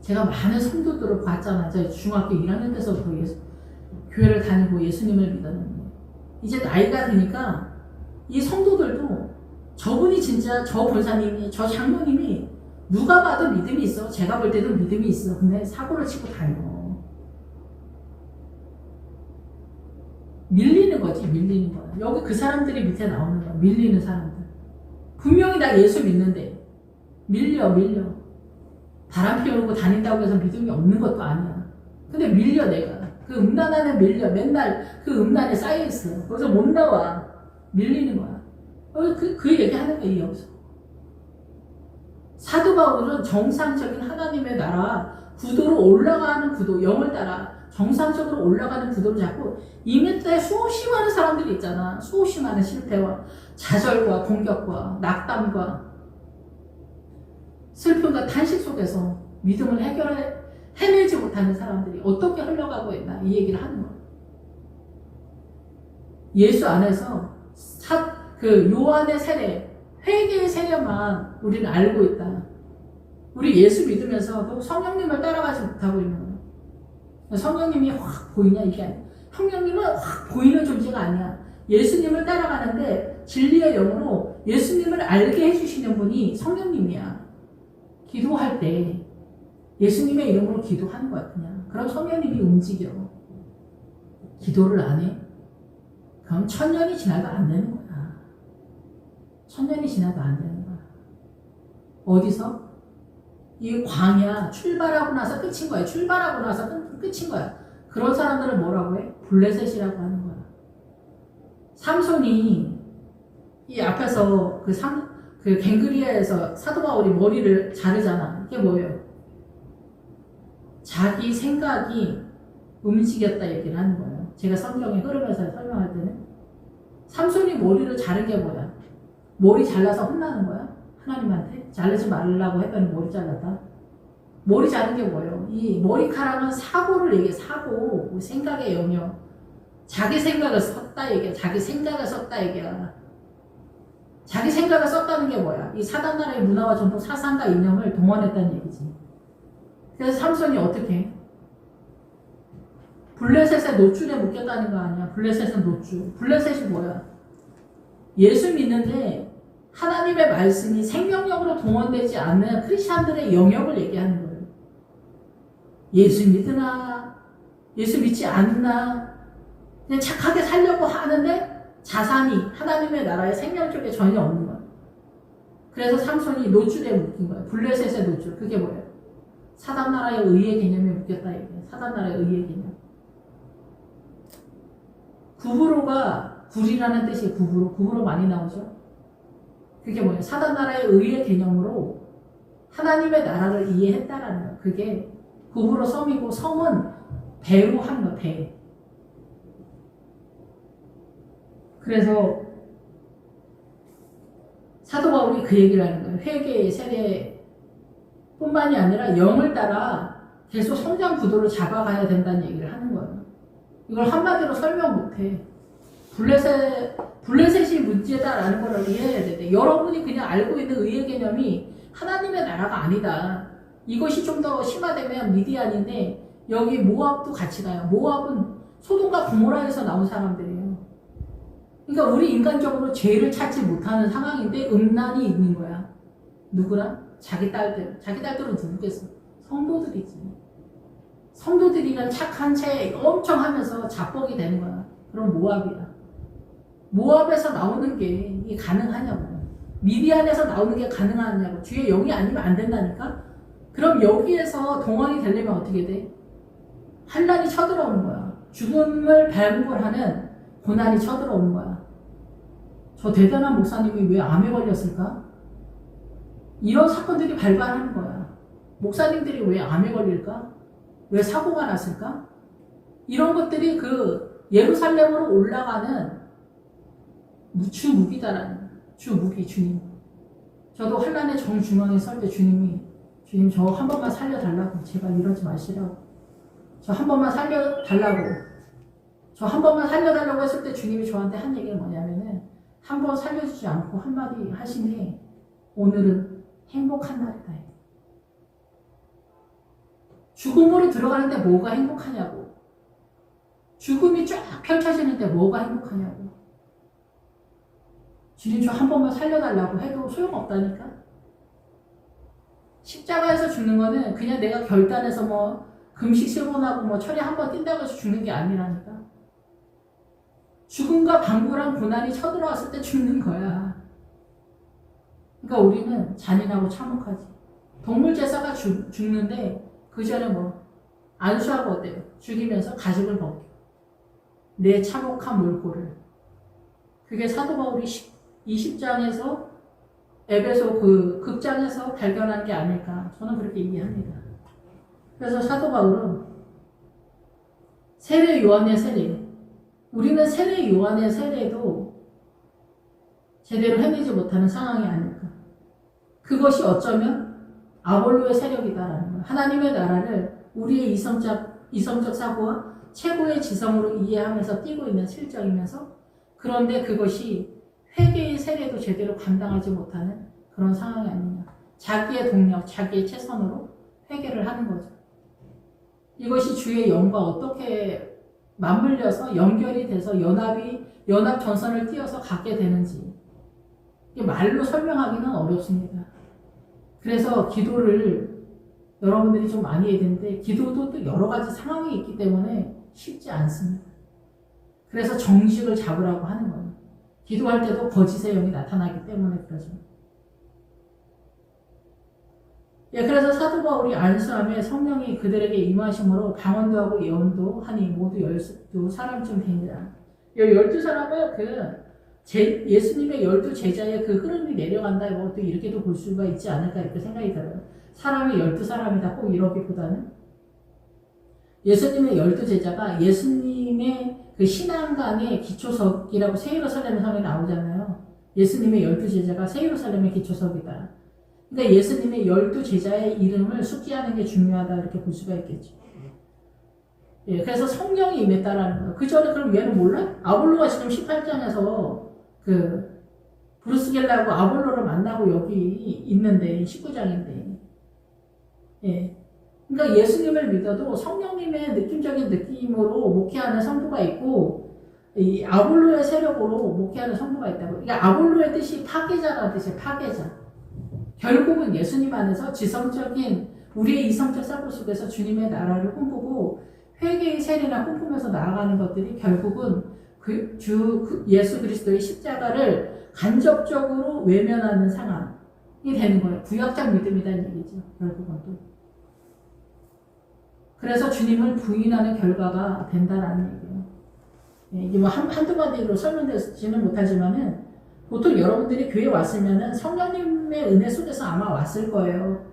제가 많은 성도들을 봤잖아요. 제가 중학교 1학년 때서부터 교회를 다니고 예수님을 믿었는데 이제 나이가 드니까 이 성도들도 저분이 진짜 저 권사님이 저 장로님이 누가 봐도 믿음이 있어. 제가 볼 때도 믿음이 있어. 근데 사고를 치고 다녀. 밀리는 거지. 밀리는 거야. 여기 그 사람들이 밑에 나오는 거야. 밀리는 사람들. 분명히 나 예수 믿는데 밀려. 바람 피우고 다닌다고 해서 믿음이 없는 것도 아니야. 근데 밀려 내가. 그 음란 안에 밀려. 맨날 그 음란에 쌓여있어. 그래서 못 나와. 밀리는 거야. 그 얘기하는 거야. 여기서. 사도 바울은 정상적인 하나님의 나라 구도로 올라가는 구도, 영을 따라 정상적으로 올라가는 구도를 잡고 이미 때 수없이 많은 사람들이 있잖아. 수없이 많은 실패와 좌절과 공격과 낙담과 슬픔과 탄식 속에서 믿음을 해내지 못하는 사람들이 어떻게 흘러가고 있나 이 얘기를 하는 거야. 예수 안에서 그 요한의 세례 회개의 세례만 우리는 알고 있다. 우리 예수 믿으면서도 성령님을 따라가지 못하고 있는 거예요. 성령님이 확 보이냐 이게 아니야. 성령님은 확 보이는 존재가 아니야. 예수님을 따라가는데 진리의 영으로 예수님을 알게 해주시는 분이 성령님이야. 기도할 때 예수님의 이름으로 기도하는 거야 그냥. 그럼 성령님이 움직여. 기도를 안 해? 그럼 1000년이 지나도 안 되는 거야. 1000년이 지나도 안 되는 거야. 어디서? 이 광야 출발하고 나서 끝인 거야. 출발하고 나서 끝인 거야. 그런 사람들은 뭐라고 해? 블레셋이라고 하는 거야. 삼손이 이 앞에서 그 갱그리아에서 사도 바울이 머리를 자르잖아. 이게 뭐예요? 자기 생각이 움직였다 얘기를 하는 거예요. 제가 성경의 흐름에서 설명할 때는 삼손이 머리를 자른 게 뭐야? 머리 잘라서 혼나는 거야? 하나님한테? 자르지 말라고 했더니 머리 잘랐다? 머리 자른 게 뭐예요? 이 머리카락은 사고를 얘기해. 사고, 생각의 영역. 자기 생각을 썼다 얘기야. 자기 생각을 썼다 얘기야. 자기 생각을 썼다는 게 뭐야? 이 사단나라의 문화와 전통, 사상과 이념을 동원했다는 얘기지. 그래서 삼손이 어떻게 해? 블레셋의 노줄에 묶였다는 거 아니야? 블레셋은 노줄. 블레셋이 뭐야? 예수 믿는데 하나님의 말씀이 생명력으로 동원되지 않는 크리스찬들의 영역을 얘기하는 거예요. 예수 믿으나? 예수 믿지 않나? 그냥 착하게 살려고 하는데 자산이 하나님의 나라의 생명 쪽에 전혀 없는 거야. 그래서 삼손이 노줄에 묶인 거야. 블레셋의 노줄. 그게 뭐예요? 사단나라의 의의 개념에 묶였다 얘기예요. 사단나라의 의의 개념. 구브로가 굴이라는 뜻이 구브로 많이 나오죠. 그게 뭐예요? 사단나라의 의의 개념으로 하나님의 나라를 이해했다라는 거예요. 그게 구브로 섬이고 섬은 배로 한 거예요. 배. 그래서 사도 바울이 그 얘기를 하는 거예요. 회개의 세례뿐만이 아니라 영을 따라 계속 성장 구도를 잡아가야 된다는 얘기를 하는 거예요. 이걸 한마디로 설명 못해. 블레셋이 문제다라는 걸 이해해야 되는데 여러분이 그냥 알고 있는 의의 개념이 하나님의 나라가 아니다. 이것이 좀 더 심화되면 미디안인데 여기 모압도 같이 가요. 모압은 소돔과 고모라에서 나온 사람들이에요. 그러니까 우리 인간적으로 죄를 찾지 못하는 상황인데 음란이 있는 거야. 누구랑? 자기 딸들. 자기 딸들은 누구겠어? 성도들이지. 성도들이랑 착한 채 엄청 하면서 자뻑이 되는 거야. 그럼 모압이야. 모압에서 나오는 게 이게 가능하냐고. 미디안에서 나오는 게 가능하냐고. 주의 영이 아니면 안 된다니까? 그럼 여기에서 동원이 되려면 어떻게 돼? 환난이 쳐들어오는 거야. 죽음을 발굴하는 고난이 쳐들어오는 거야. 저 대단한 목사님이 왜 암에 걸렸을까? 이런 사건들이 발발하는 거야. 목사님들이 왜 암에 걸릴까? 왜 사고가 났을까? 이런 것들이 그 예루살렘으로 올라가는 주무기다라는 거야. 주무기, 주님. 저도 환난의 정중앙에 설 때 주님 저 한 번만 살려달라고. 제발 이러지 마시라고. 저 한 번만 살려달라고. 저 한 번만 살려달라고 했을 때 주님이 저한테 한 얘기가 뭐냐면은 한 번 살려주지 않고 한마디 하시니 오늘은 행복한 날이다. 죽음으로 들어가는데 뭐가 행복하냐고. 죽음이 쫙 펼쳐지는데 뭐가 행복하냐고. 주님 저 한 번만 살려달라고 해도 소용없다니까. 십자가에서 죽는 거는 그냥 내가 결단해서 뭐 금식 실천하고 뭐 철에 한 번 뛴다고 해서 죽는 게 아니라니까. 죽음과 방불한 고난이 쳐들어왔을 때 죽는 거야. 그러니까 우리는 잔인하고 참혹하지. 동물 제사가 죽는데 그 전에 뭐 안수하고 어때요? 죽이면서 가죽을 벗겨. 내 참혹한 몰골을. 그게 사도 바울이 20장에서 에베소 그 극장에서 발견한 게 아닐까. 저는 그렇게 이해합니다. 그래서 사도 바울은 세례 요한의 세례. 우리는 세례 요한의 세례도 제대로 해내지 못하는 상황이 아닐까. 그것이 어쩌면 아볼로의 세력이다라는 거예요. 하나님의 나라를 우리의 이성적 사고와 최고의 지성으로 이해하면서 뛰고 있는 실정이면서 그런데 그것이 회개의 세례도 제대로 감당하지 못하는 그런 상황이 아니냐. 자기의 동력, 자기의 최선으로 회개를 하는 거죠. 이것이 주의 영과 어떻게 맞물려서 연결이 돼서 연합 전선을 띄어서 갖게 되는지 말로 설명하기는 어렵습니다. 그래서 기도를 여러분들이 좀 많이 해야 되는데 기도도 또 여러 가지 상황이 있기 때문에 쉽지 않습니다. 그래서 정직을 잡으라고 하는 거예요. 기도할 때도 거짓의 영이 나타나기 때문에 그러죠. 예, 그래서 사도 바울이 안수함에 성령이 그들에게 임하심으로 방언도 하고 예언도 하니 모두 12사람쯤 됩니다. 이 12사람은 예수님의 12제자의 그 흐름이 내려간다. 또 이렇게도 볼 수가 있지 않을까 이렇게 생각이 들어요. 사람이 12사람이다 꼭 이러기보다는 예수님의 12제자가 예수님의 그 신앙관의 기초석이라고 새 예루살렘 성에 나오잖아요. 예수님의 12제자가 새 예루살렘의 기초석이다. 그러니까 예수님의 12제자의 이름을 숙지하는 게 중요하다 이렇게 볼 수가 있겠죠. 예, 그래서 성령이 임했다라는 거예요. 그 전에 그럼 얘는 몰라? 아볼로가 지금 18장에서 브루스겔라하고 아볼로를 만나고 여기 있는데 19장인데 예. 그러니까 예수님을 믿어도 성령님의 느낌적인 느낌으로 목회하는 성도가 있고 이 아볼로의 세력으로 목회하는 성도가 있다고. 그러니까 아볼로의 뜻이 파괴자라는 뜻이에요. 파괴자. 결국은 예수님 안에서 우리의 이성적 사고 속에서 주님의 나라를 꿈꾸고 회개의 세례나 꿈꾸면서 나아가는 것들이 결국은 예수 그리스도의 십자가를 간접적으로 외면하는 상황이 되는 거예요. 구약적 믿음이라는 얘기죠. 결국은 또. 그래서 주님을 부인하는 결과가 된다라는 얘기예요. 예, 이게 뭐 한두 마디로 설명되지는 못하지만은 보통 여러분들이 교회 왔으면은 성령님의 은혜 속에서 아마 왔을 거예요.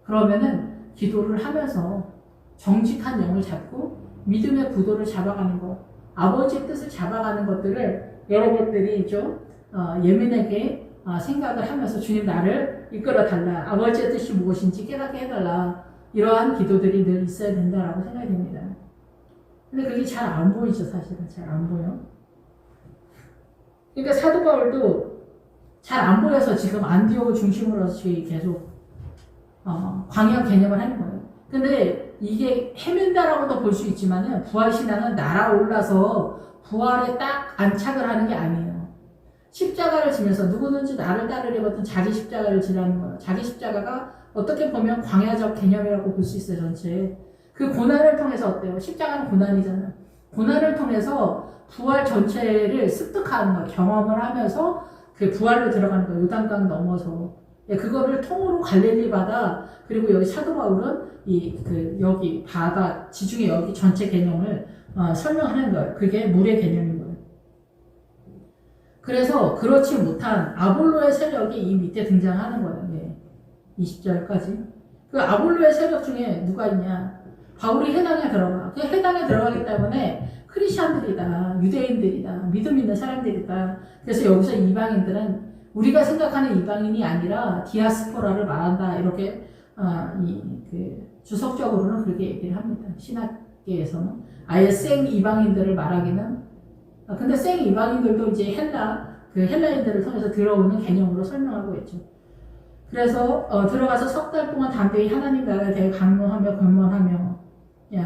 그러면은 기도를 하면서 정직한 영을 잡고 믿음의 구도를 잡아가는 것, 아버지의 뜻을 잡아가는 것들을 여러분들이 좀 예민하게 생각을 하면서 주님 나를 이끌어 달라. 아버지의 뜻이 무엇인지 깨닫게 해달라. 이러한 기도들이 늘 있어야 된다라고 생각이 됩니다. 근데 그게 잘 안 보이죠, 사실은. 잘 안 보여. 그러니까 사도 바울도 잘 안 보여서 지금 안디옥을 중심으로 해서 계속 광야 개념을 하는 거예요. 근데 이게 헤맨다라고도 볼 수 있지만은 부활신앙은 날아올라서 부활에 딱 안착을 하는 게 아니에요. 십자가를 지면서 누구든지 나를 따르려거든 자기 십자가를 지라는 거예요. 자기 십자가가 어떻게 보면 광야적 개념이라고 볼 수 있어요, 전체. 그 고난을 통해서 어때요? 십자가는 고난이잖아요. 고난을 통해서 부활 전체를 습득하는 거예요. 경험을 하면서 그 부활로 들어가는 거예요. 요단강 넘어서. 예, 그거를 통으로 갈릴리 바다, 그리고 여기 사도 바울은 여기 바다, 지중해 여기 전체 개념을 설명하는 거예요. 그게 물의 개념인 거예요. 그래서 그렇지 못한 아볼로의 세력이 이 밑에 등장하는 거예요. 네. 20절까지. 그 아볼로의 세력 중에 누가 있냐? 바울이 해당에 들어가. 그 해당에 들어가기 때문에 크리스천들이다, 유대인들이다, 믿음 있는 사람들이다. 그래서 여기서 이방인들은 우리가 생각하는 이방인이 아니라 디아스포라를 말한다. 이렇게 주석적으로는 그렇게 얘기를 합니다. 신학계에서는 아예 생 이방인들을 말하기는. 근데 생 이방인들도 이제 헬라인들을 통해서 들어오는 개념으로 설명하고 있죠. 그래서 들어가서 석 달 동안 담대히 하나님 나라에 대해 강론하며 권면하며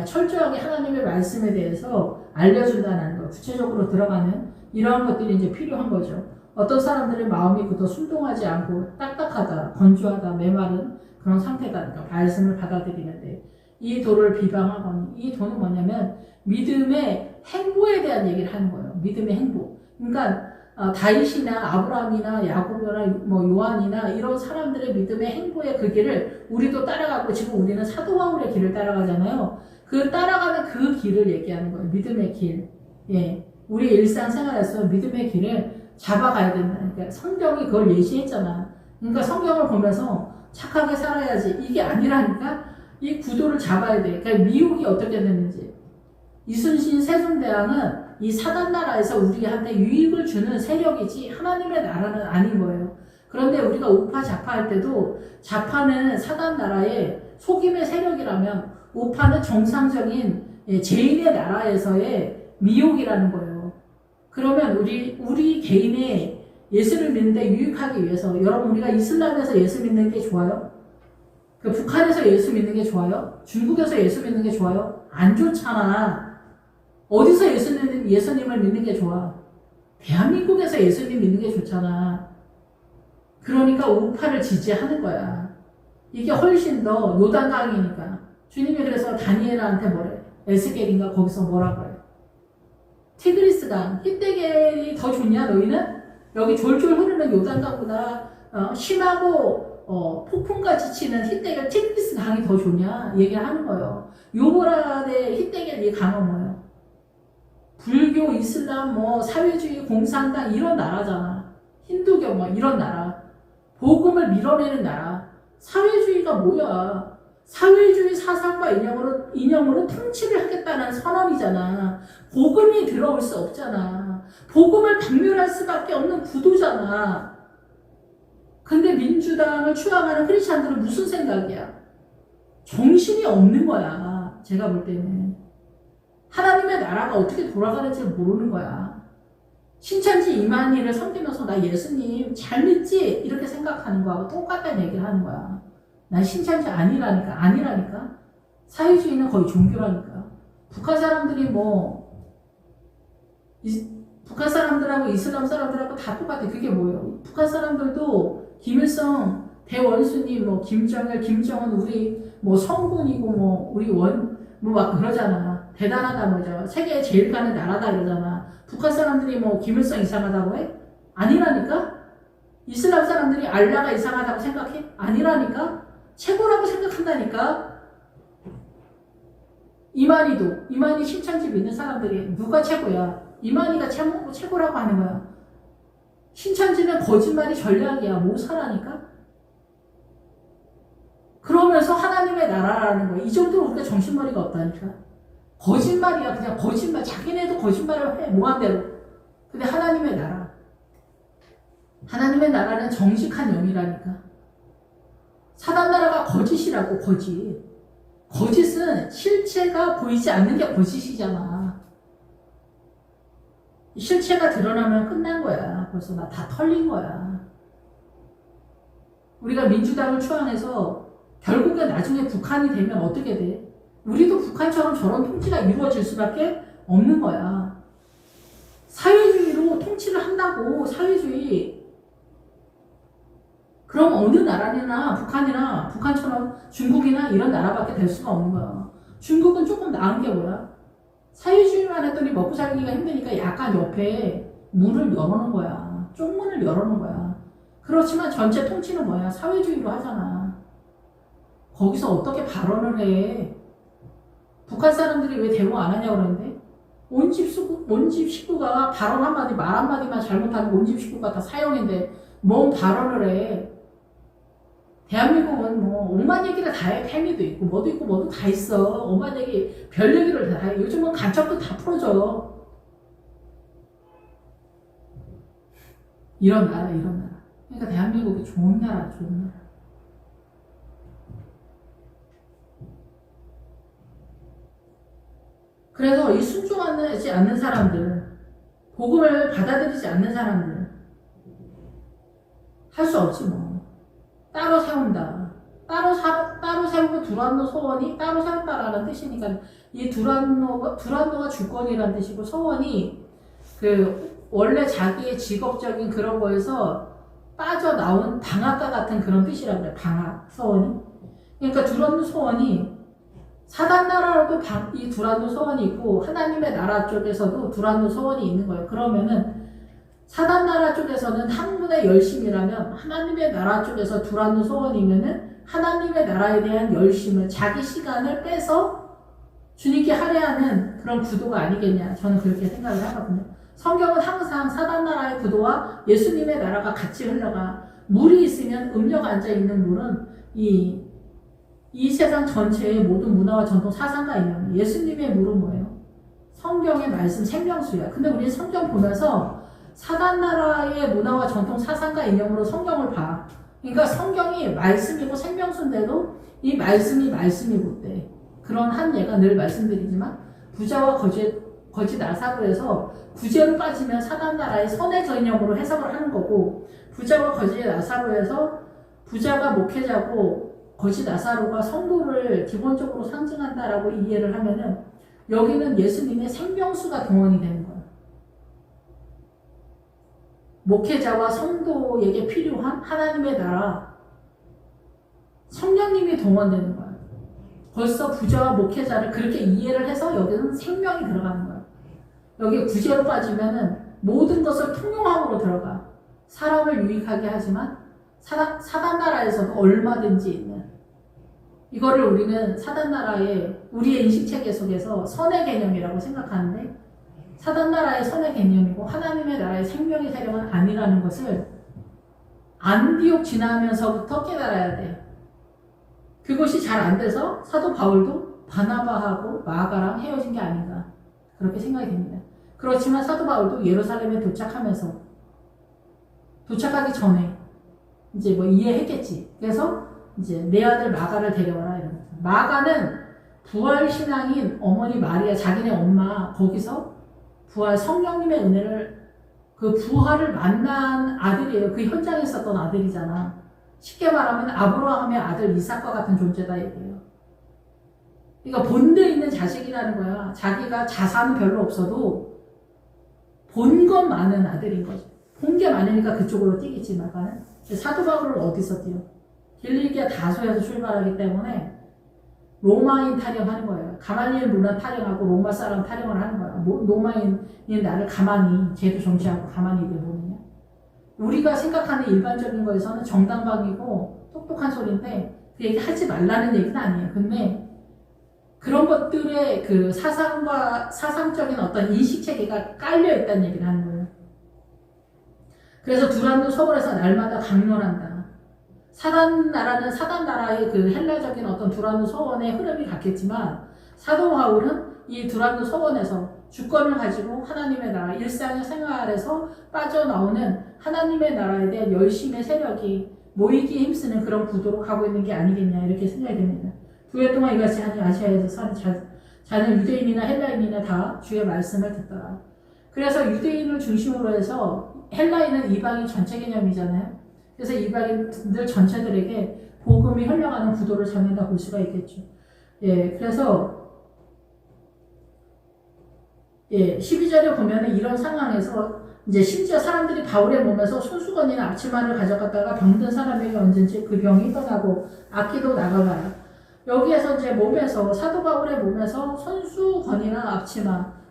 철저하게 하나님의 말씀에 대해서 알려준다는 거, 구체적으로 들어가는 이러한 것들이 이제 필요한 거죠. 어떤 사람들의 마음이 그더 순동하지 않고 딱딱하다, 건조하다, 메마른 그런 상태가 그러니까 말씀을 받아들이는데 이 도를 비방하거니 이 도는 뭐냐면 믿음의 행보에 대한 얘기를 하는 거예요. 믿음의 행보. 그러니까 다윗이나 아브라함이나 야고보나 뭐 요한이나 이런 사람들의 믿음의 행보의 그 길을 우리도 따라가고 지금 우리는 사도 바울의 길을 따라가잖아요. 그 따라가는 그 길을 얘기하는 거예요. 믿음의 길. 예. 우리 일상생활에서 믿음의 길을 잡아가야 된다. 그러니까 성경이 그걸 예시했잖아. 그러니까 성경을 보면서 착하게 살아야지. 이게 아니라니까 이 구도를 잡아야 돼. 그러니까 미혹이 어떻게 됐는지. 이순신 세종대왕은 이 사단 나라에서 우리한테 유익을 주는 세력이지 하나님의 나라는 아닌 거예요. 그런데 우리가 우파 좌파 할 때도 좌파는 사단 나라의 속임의 세력이라면 우파는 정상적인 죄인의 나라에서의 미혹이라는 거예요. 그러면 우리 개인의 예수를 믿는데 유익하기 위해서 여러분 우리가 이슬람에서 예수 믿는 게 좋아요? 그 북한에서 예수 믿는 게 좋아요? 중국에서 예수 믿는 게 좋아요? 안 좋잖아. 어디서 예수님을 믿는 게 좋아? 대한민국에서 예수님 믿는 게 좋잖아. 그러니까 우파를 지지하는 거야. 이게 훨씬 더 요단강이니까. 주님이 그래서 다니엘한테 뭐래? 에스겔인가 거기서 뭐라 그래? 티그리스강, 히데겔이 더 좋냐 너희는? 여기 졸졸 흐르는 요단강보다 심하고 폭풍같이 치는 히데겔 티그리스 강이 더 좋냐? 얘기를 하는 거예요. 요보라데 히데겔 이 강은 뭐예요? 불교, 이슬람, 사회주의, 공산당 이런 나라잖아. 힌두교 이런 나라. 복음을 밀어내는 나라. 사회주의가 뭐야? 사회주의 사상과 이념으로 통치를 하겠다는 선언이잖아. 복음이 들어올 수 없잖아. 복음을 박멸할 수밖에 없는 구도잖아. 근데 민주당을 추앙하는 크리스찬들은 무슨 생각이야? 정신이 없는 거야. 제가 볼 때는. 하나님의 나라가 어떻게 돌아가는지 모르는 거야. 신천지 이만희를 섬기면서 나 예수님 잘 믿지? 이렇게 생각하는 거하고 똑같다는 얘기를 하는 거야. 난 신천지 아니라니까. 사회주의는 거의 종교라니까. 북한 사람들이 북한 사람들하고 이슬람 사람들하고 다 똑같아. 그게 뭐예요? 북한 사람들도 김일성 대원수님, 김정일, 김정은 우리 성군이고 우리 막 그러잖아. 대단하다 뭐죠. 세계에 제일 가는 나라다 이러잖아. 북한 사람들이 김일성 이상하다고 해? 아니라니까? 이슬람 사람들이 알라가 이상하다고 생각해? 아니라니까? 최고라고 생각한다니까? 이만희 신천지 믿는 사람들이 누가 최고야? 이만희가 최고라고 하는 거야. 신천지는 거짓말이 전략이야. 모사라니까? 그러면서 하나님의 나라라는 거야. 이 정도로 우리가 정신머리가 없다니까? 거짓말이야. 그냥 거짓말. 자기네도 거짓말을 해. 무한대로. 근데 하나님의 나라. 하나님의 나라는 정직한 영이라니까. 사단 나라가 거짓이라고. 거짓은 실체가 보이지 않는 게 거짓이잖아. 실체가 드러나면 끝난 거야. 벌써 나 다 털린 거야. 우리가 민주당을 추앙해서 결국에 나중에 북한이 되면 어떻게 돼? 우리도 북한처럼 저런 통치가 이루어질 수밖에 없는 거야. 사회주의로 통치를 한다고. 사회주의. 그럼 어느 나라나 북한처럼 중국이나 이런 나라밖에 될 수가 없는 거야. 중국은 조금 나은 게 뭐야? 사회주의만 했더니 먹고 살기가 힘드니까 약간 옆에 문을 열어놓은 거야. 쪽문을 열어놓은 거야. 그렇지만 전체 통치는 뭐야? 사회주의로 하잖아. 거기서 어떻게 발언을 해? 북한 사람들이 왜 데모 안 하냐고 그러는데? 온 집 식구가 발언 한마디, 말 한마디만 잘못하면 온 집 식구가 다 사형인데 뭔 발언을 해. 대한민국은 뭐 오만 얘기를 다 해. 페미도 있고 뭐도 다 있어. 오만 얘기, 별 얘기를 다 해. 요즘은 간첩도 다 풀어줘. 이런 나라. 그러니까 대한민국이 좋은 나라. 그래서 이 순종하지 않는 사람들, 복음을 받아들이지 않는 사람들, 할 수 없지 뭐. 따로 세운다. 따로 세우고 두란노 소원이 따로 세웠다라는 뜻이니까, 이 두란노가 주권이라는 뜻이고, 소원이 원래 자기의 직업적인 그런 거에서 빠져나온 방학과 같은 그런 뜻이라고 그래. 방학, 소원이. 그러니까 두란노 소원이 사단 나라로도 이 두란노 소원이 있고, 하나님의 나라 쪽에서도 두란노 소원이 있는 거예요. 그러면은 사단 나라 쪽에서는 학문의 열심이라면, 하나님의 나라 쪽에서 두란노 소원이면은 하나님의 나라에 대한 열심을, 자기 시간을 빼서 주님께 할애하는 그런 구도가 아니겠냐. 저는 그렇게 생각을 하거든요. 성경은 항상 사단 나라의 구도와 예수님의 나라가 같이 흘러가. 물이 있으면 음료가 앉아있는 물은 이 세상 전체의 모든 문화와 전통, 사상과 이념. 예수님의 물은 뭐예요? 성경의 말씀, 생명수야. 근데 우리 성경 보면서 사단 나라의 문화와 전통, 사상과 이념으로 성경을 봐. 그러니까 성경이 말씀이고 생명수인데도 이 말씀이 말씀이고 때. 그런 한 예가 늘 말씀드리지만, 부자와 거짓 나사로에서 구제로 빠지면 사단 나라의 선의 개념으로 해석을 하는 거고, 부자와 거짓 나사로에서 부자가 목회자고 거짓 나사로가 성도를 기본적으로 상징한다라고 이해를 하면은, 여기는 예수님의 생명수가 동원이 되는 거예요. 목회자와 성도에게 필요한 하나님의 나라, 성령님이 동원되는 거예요. 벌써 부자와 목회자를 그렇게 이해를 해서 여기는 생명이 들어가는 거예요. 여기 구제로 빠지면은 모든 것을 통용함으로 들어가. 사람을 유익하게 하지만 사단 나라에서도 얼마든지 있는, 이거를 우리는 사단 나라의 우리의 인식체계 속에서 선의 개념이라고 생각하는데, 사단 나라의 선의 개념이고 하나님의 나라의 생명의 세력은 아니라는 것을 안디옥 지나면서부터 깨달아야 돼. 그것이 잘 안 돼서 사도 바울도 바나바하고 마가랑 헤어진 게 아닌가, 그렇게 생각이 됩니다. 그렇지만 사도 바울도 예루살렘에 도착하기 전에 이제 뭐 이해했겠지. 그래서 이제 내 아들 마가를 데려와라 이러면서. 마가는 부활 신앙인 어머니 마리아, 자기네 엄마, 거기서 부활 성령님의 은혜를, 그 부활을 만난 아들이에요. 그 현장에 있었던 아들이잖아. 쉽게 말하면 아브라함의 아들 이삭과 같은 존재다 얘기예요. 그러니까 본드 있는 자식이라는 거야. 자기가 자산은 별로 없어도 본 것 많은 아들인 거죠. 본 게 많으니까 그쪽으로 뛰겠지. 마가는. 사도 바울을 어디서 뛰어? 길리기아 다소에서 출발하기 때문에 로마인 타령하는 거예요. 가말리엘 문화 타령하고 로마 사람 타령을 하는 거예요. 로마인이 나를 가만히, 쟤도 정치하고 가만히 내보느냐. 우리가 생각하는 일반적인 거에서는 정당방위고 똑똑한 소리인데, 그 얘기 하지 말라는 얘기는 아니에요. 근데 그런 것들의 그 사상적인 어떤 인식체계가 깔려있다는 얘기를 하는 거예요. 그래서 두란노 서울에서 날마다 강론한다. 사단 나라의 그 헬라적인 어떤 두란노 서원의 흐름이 같겠지만, 사도 바울은 이 두란노 서원에서 주권을 가지고 하나님의 나라, 일상의 생활에서 빠져나오는 하나님의 나라에 대한 열심의 세력이 모이기에 힘쓰는 그런 구도로 가고 있는 게 아니겠냐, 이렇게 생각이 됩니다. 9회 동안 이같이 하니 아시아에서 사는 자는 유대인이나 헬라인이나 다 주의 말씀을 듣더라. 그래서 유대인을 중심으로 해서, 헬라인은 이방인 전체 개념이잖아요. 그래서 이방인들 전체들에게 복음이 흘러가는 구도를 잡는다 볼 수가 있겠죠. 그래서 12절에 보면은 이런 상황에서 이제 심지어 사람들이 바울의 몸에서 손수건이나 앞치마를 가져갔다가 병든 사람에게 얹은지 그 병이 떠나고 악기도 나가가요. 여기에서 이제 몸에서, 사도 바울의 몸에서 손수건이나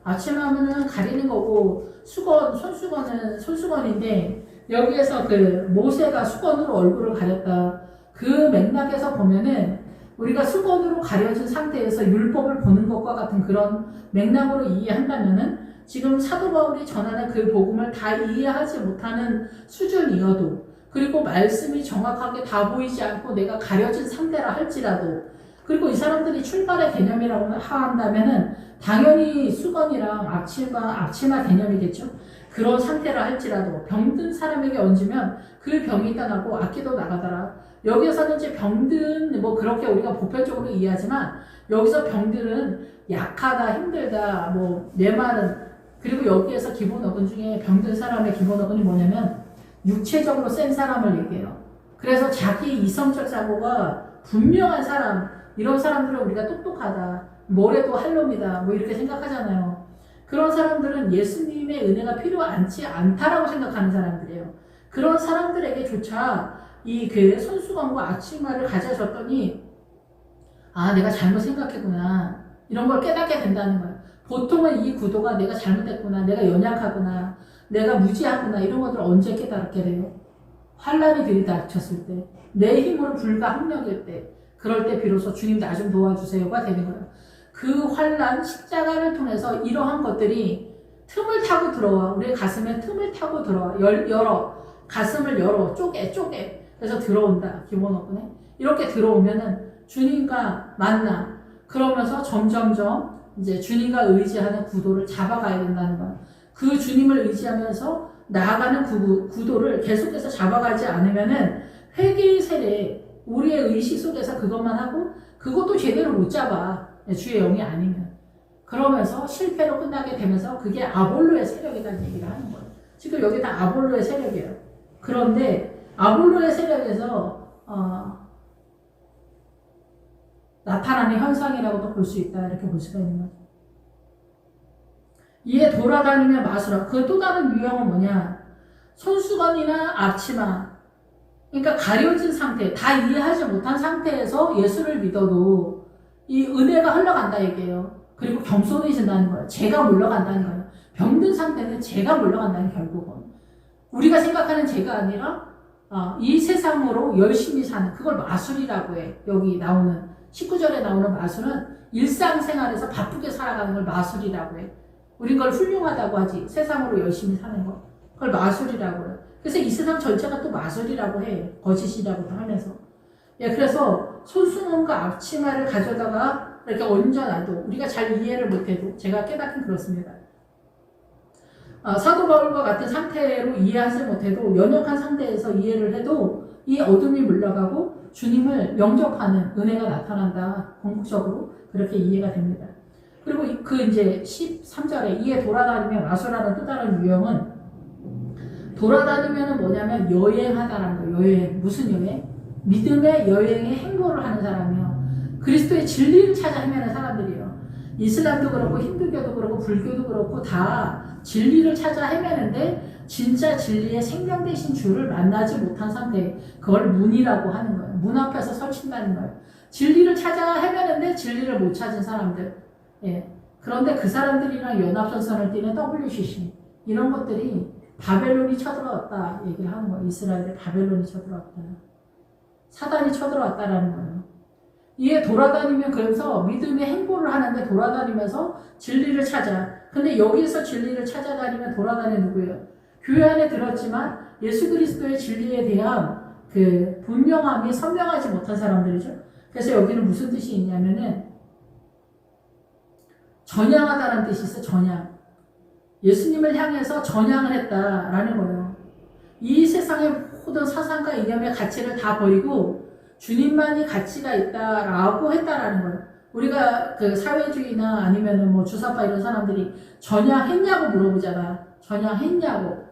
앞치마는 가리는 거고, 손수건은 손수건인데, 여기에서 그 모세가 수건으로 얼굴을 가렸다. 그 맥락에서 보면은 우리가 수건으로 가려진 상태에서 율법을 보는 것과 같은 그런 맥락으로 이해한다면은 지금 사도 바울이 전하는 그 복음을 다 이해하지 못하는 수준이어도, 그리고 말씀이 정확하게 다 보이지 않고 내가 가려진 상태라 할지라도, 그리고 이 사람들이 출발의 개념이라고 한다면은 당연히 수건이랑 앞치마 개념이겠죠. 그런 상태라 할지라도 병든 사람에게 얹으면 그 병이 떠나고 악기도 나가더라. 여기에서는 이제 병든, 뭐 그렇게 우리가 보편적으로 이해하지만 여기서 병들은 약하다, 힘들다, 뭐 메마른, 그리고 여기에서 기본 어근 중에 병든 사람의 기본 어근이 뭐냐면 육체적으로 센 사람을 얘기해요. 그래서 자기 이성적 사고가 분명한 사람, 이런 사람들은 우리가 똑똑하다, 뭐래도 할 놈이다, 뭐 이렇게 생각하잖아요. 그런 사람들은 예수님의 은혜가 필요하지 않다라고 생각하는 사람들이에요. 그런 사람들에게조차 이 그 손수건과 앞치마를 가져줬더니 아, 내가 잘못 생각했구나, 이런 걸 깨닫게 된다는 거예요. 보통은 이 구도가 내가 잘못했구나, 내가 연약하구나, 내가 무지하구나, 이런 것들을 언제 깨닫게 돼요? 환란이 들이닥쳤을 때, 내 힘으로 불가항력일 때, 그럴 때 비로소 주님 나 좀 도와주세요가 되는 거예요. 그 환란, 십자가를 통해서 이러한 것들이 틈을 타고 들어와. 우리의 가슴에 틈을 타고 들어와. 열어. 가슴을 열어. 쪼개. 그래서 들어온다. 기본 어근에. 이렇게 들어오면은 주님과 만나. 그러면서 점점점 이제 주님과 의지하는 구도를 잡아가야 된다는 거예요. 그 주님을 의지하면서 나아가는 구도를 계속해서 잡아가지 않으면은 회개의 세례, 우리의 의식 속에서 그것만 하고 그것도 제대로 못 잡아. 주의 영이 아니면. 그러면서 실패로 끝나게 되면서 그게 아볼로의 세력이라는 얘기를 하는 거예요. 지금 여기 다 아볼로의 세력이에요. 그런데 아볼로의 세력에서 나타나는 현상이라고도 볼 수 있다, 이렇게 볼 수가 있는 거죠. 이에 돌아다니며 마술하. 그 또 다른 유형은 뭐냐? 손수건이나 앞치마, 그러니까 가려진 상태, 다 이해하지 못한 상태에서 예수를 믿어도 이 은혜가 흘러간다 얘기예요. 그리고 겸손해진다는 거예요. 죄가 물러간다는 거예요. 병든 상태는 죄가 물러간다는, 결국은 우리가 생각하는 죄가 아니라 이 세상으로 열심히 사는, 그걸 마술이라고 해. 여기 나오는 19절에 나오는 마술은 일상생활에서 바쁘게 살아가는 걸 마술이라고 해. 우린 걸 훌륭하다고 하지. 세상으로 열심히 사는 거, 그걸 마술이라고 해요. 그래서 이 세상 전체가 또 마술이라고 해. 거짓이라고도 하면서. 예, 그래서 손수건과 앞치마를 가져다가 이렇게 얹어놔도 우리가 잘 이해를 못해도, 제가 깨닫긴 그렇습니다. 사도 바울과 같은 상태로 이해하지 못해도 연약한 상태에서 이해를 해도 이 어둠이 물러가고 주님을 영접하는 은혜가 나타난다. 궁극적으로 그렇게 이해가 됩니다. 그리고 그 이제 13절에 이에 돌아다니며 마술하는 또 다른 유형은, 돌아다니면은 뭐냐면 여행하다라는 거예요. 여행. 무슨 여행? 믿음의 여행에 행보를 하는 사람이요. 그리스도의 진리를 찾아 헤매는 사람들이에요. 이슬람도 그렇고 힌두교도 그렇고 불교도 그렇고 다 진리를 찾아 헤매는데 진짜 진리의 생명 되신 주를 만나지 못한 상태, 그걸 문이라고 하는 거예요. 문 앞에서 설친다는 거예요. 진리를 찾아 헤매는데 진리를 못 찾은 사람들. 예. 그런데 그 사람들이랑 연합전선을 띠는 WCC, 이런 것들이 바벨론이 쳐들어왔다 얘기를 하는 거예요. 이스라엘에 바벨론이 쳐들어왔다, 사단이 쳐들어왔다라는 거예요. 이에 돌아다니면, 그래서 믿음의 행보를 하는데 돌아다니면서 진리를 찾아. 근데 여기서 진리를 찾아다니면 돌아다니는 누구예요? 교회 안에 들었지만 예수 그리스도의 진리에 대한 그 분명함이 선명하지 못한 사람들이죠. 그래서 여기는 무슨 뜻이 있냐면은 전향하다라는 뜻이 있어. 전향. 예수님을 향해서 전향을 했다라는 거예요. 이 세상의 모든 사상과 이념의 가치를 다 버리고 주님만이 가치가 있다라고 했다라는 거예요. 우리가 그 사회주의나 아니면은 뭐 주사파 이런 사람들이 전향했냐고 물어보잖아. 전향했냐고.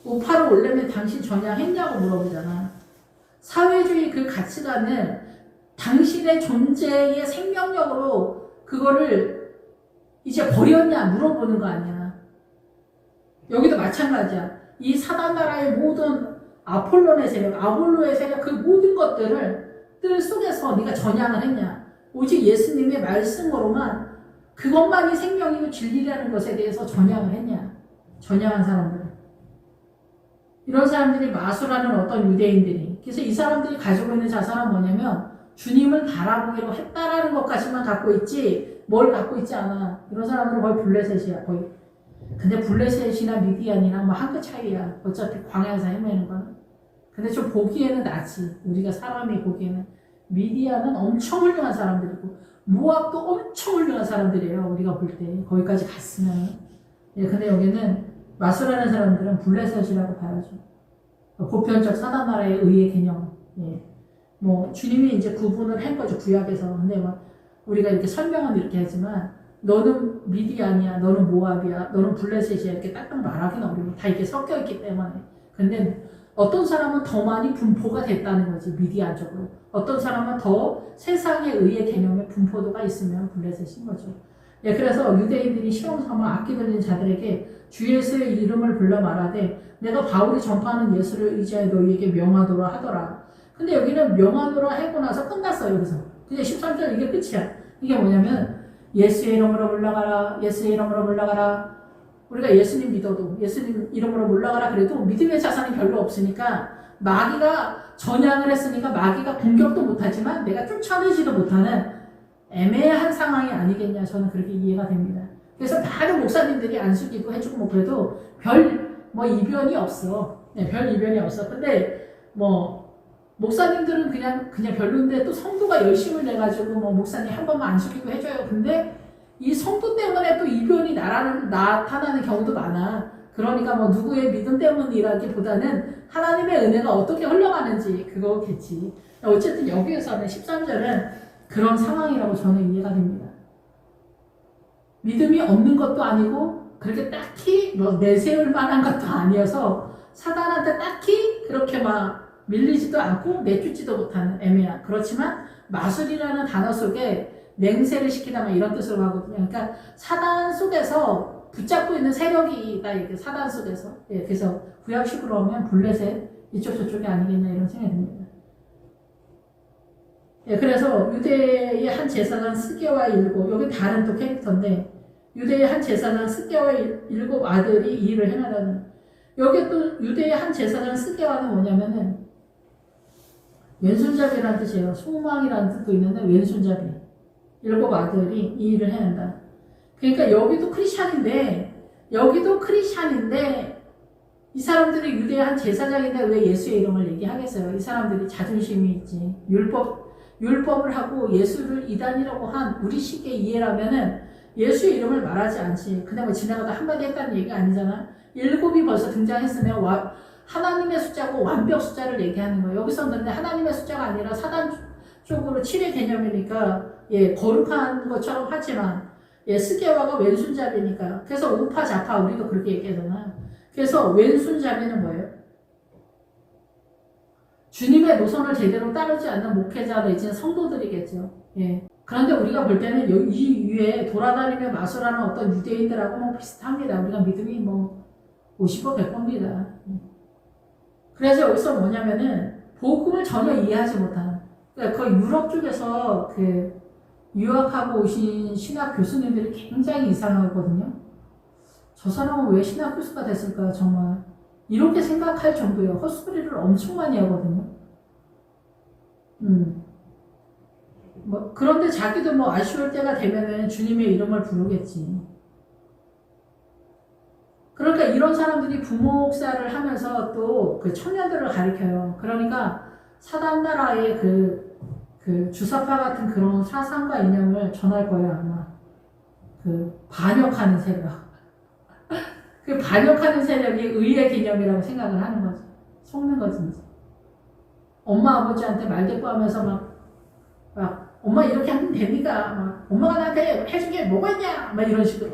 우파로 올려면 당신 전향했냐고 물어보잖아. 사회주의 그 가치관을 당신의 존재의 생명력으로 그거를 이제 버렸냐 물어보는 거 아니야. 여기도 마찬가지야. 이 사단 나라의 모든 아폴론의 세력, 아볼로의 세력, 그 모든 것들을 뜰 속에서 네가 전향을 했냐. 오직 예수님의 말씀으로만, 그것만이 생명이고 진리라는 것에 대해서 전향을 했냐. 전향한 사람들. 이런 사람들이 마술하는 어떤 유대인들이. 그래서 이 사람들이 가지고 있는 자산은 뭐냐면 주님을 바라보기로 했다라는 것까지만 갖고 있지 뭘 갖고 있지 않아. 이런 사람들은 거의 블레셋이야 거의. 근데 블레셋이나 미디안이나 뭐 한 끗 차이야. 어차피 광야에서 헤매는 거는. 근데 좀 보기에는 낫지. 우리가 사람이 보기에는. 미디안은 엄청 훌륭한 사람들이고 모압도 엄청 훌륭한 사람들이에요. 우리가 볼 때 거기까지 갔으면. 예, 근데 여기는 마술하는 사람들은 블레셋이라고 봐야죠. 보편적 사단 나라의 의의 개념. 예. 뭐 주님이 이제 구분을 한 거죠 구약에서. 근데 막 우리가 이렇게 설명은 이렇게 하지만 너는 미디안이야, 너는 모압이야, 너는 블레셋이야 이렇게 딱딱 말하기는 어려워. 다 이렇게 섞여 있기 때문에. 근데 어떤 사람은 더 많이 분포가 됐다는 거지 미디안적으로. 어떤 사람은 더 세상의 의의 개념의 분포도가 있으면 블레셋인 거죠. 예, 그래서 유대인들이 시험 삼아 악기 들린 자들에게 주 예수의 이름을 불러 말하되 내가 바울이 전파하는 예수를 의지하여 너희에게 명하도록 하더라. 근데 여기는 명하도록 하고 나서 끝났어요. 여기서. 그냥 13절 이게 끝이야. 이게 뭐냐면 예수의 이름으로 물러가라. 예수의 이름으로 물러가라. 우리가 예수님 믿어도 예수님 이름으로 물러가라 그래도 믿음의 자산이 별로 없으니까 마귀가 전향을 했으니까 마귀가 공격도 못하지만 내가 쫓아내지도 못하는 애매한 상황이 아니겠냐. 저는 그렇게 이해가 됩니다. 그래서 많은 목사님들이 안수기도 해주고 뭐 그래도 별 뭐 이변이 없어. 네, 별 이변이 없어. 근데 뭐 목사님들은 그냥 별로인데 또 성도가 열심을 내가지고 뭐 목사님 한 번만 안수기도 해줘요. 근데 이 성도 때문에 또 이변이 나타나는 경우도 많아. 그러니까 뭐 누구의 믿음 때문이라기보다는 하나님의 은혜가 어떻게 흘러가는지 그거겠지. 어쨌든 여기에서는 13절은 그런 상황이라고 저는 이해가 됩니다. 믿음이 없는 것도 아니고 그렇게 딱히 뭐 내세울 만한 것도 아니어서 사단한테 딱히 그렇게 막 밀리지도 않고 내쫓지도 못하는 애매한. 그렇지만 마술이라는 단어 속에 맹세를 시키다 막 이런 뜻으로 하거든요. 그러니까 사단 속에서 붙잡고 있는 세력이 있다. 이게 사단 속에서. 예, 그래서 구약식으로 하면 블레셋 이쪽 저쪽이 아니겠냐 이런 생각이 듭니다. 예, 그래서 유대의 한 제사장 스게와 일곱, 여기 다른 또 캐릭터인데 유대의 한 제사장 스게와 일곱 아들이 이 일을 행하다는. 여기 또 유대의 한 제사장 스게와는 뭐냐면은 왼손잡이라는 뜻이에요. 소망이라는 뜻도 있는데 왼손잡이. 일곱 아들이 이 일을 해낸다. 그러니까 여기도 크리스찬인데 이 사람들이 유대의 한 제사장인데 왜 예수의 이름을 얘기하겠어요? 이 사람들이 자존심이 있지. 율법을 하고 예수를 이단이라고 한 우리 식의 이해라면은 예수의 이름을 말하지 않지. 그냥 뭐 지나가다 한마디 했다는 얘기가 아니잖아. 일곱이 벌써 등장했으면 하나님의 숫자고 완벽 숫자를 얘기하는 거예요. 여기서 근데 하나님의 숫자가 아니라 사단 쪽으로 7의 개념이니까 예, 거룩한 것처럼 하지만 예, 스게와가 왼손잡이니까. 그래서 우파 좌파 우리도 그렇게 얘기하잖아. 그래서 왼손잡이는 뭐예요? 주님의 노선을 제대로 따르지 않는 목회자 내지는 성도들이겠죠. 예. 그런데 우리가 볼 때는 이 위에 돌아다니며 마술하는 어떤 유대인들하고 뭐 비슷합니다. 우리가 믿음이 뭐 50% 100%입니다. 그래서 여기서 뭐냐면은 복음을 전혀 이해하지 못하는. 그러니까 거의 유럽 쪽에서 그 유학하고 오신 신학 교수님들이 굉장히 이상하거든요. 저 사람은 왜 신학 교수가 됐을까 정말 이렇게 생각할 정도예요. 헛소리를 엄청 많이 하거든요. 뭐 그런데 자기도 뭐 아쉬울 때가 되면은 주님의 이름을 부르겠지. 그러니까 이런 사람들이 부목사를 하면서 또 그 청년들을 가르쳐요. 그러니까 사단 나라의 그 주사파 같은 그런 사상과 이념을 전할 거예요, 아마. 그 반역하는 세력. 그 반역하는 세력이 의의 개념이라고 생각을 하는 거지. 속는 거지, 이제. 엄마, 아버지한테 말대꾸하면서 막, 엄마 이렇게 하면 됩니까? 막, 엄마가 나한테 해준 게 뭐가 있냐? 막 이런 식으로.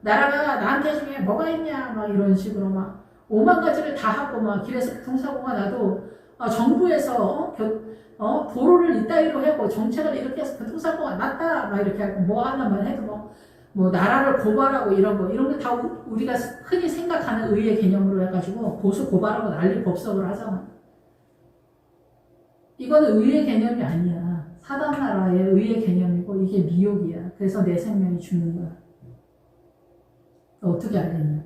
나라가 나한테 해준 게 뭐가 있냐? 막 이런 식으로 막, 오만 가지를 다 하고 막, 길에서 교통사고가 나도, 정부에서, 도로를 이따위로 하고, 정책을 이렇게 해서 교통사고가 났다. 막 이렇게 하고, 뭐 하나만 해도 뭐 나라를 고발하고 이런 게 다 우리가 흔히 생각하는 의의 개념으로 해가지고, 고소 고발하고 난리 법석을 하잖아. 이거는 의의 개념이 아니야. 사단 나라의 의의 개념이고 이게 미혹이야. 그래서 내 생명이 죽는 거야. 어떻게 알겠냐.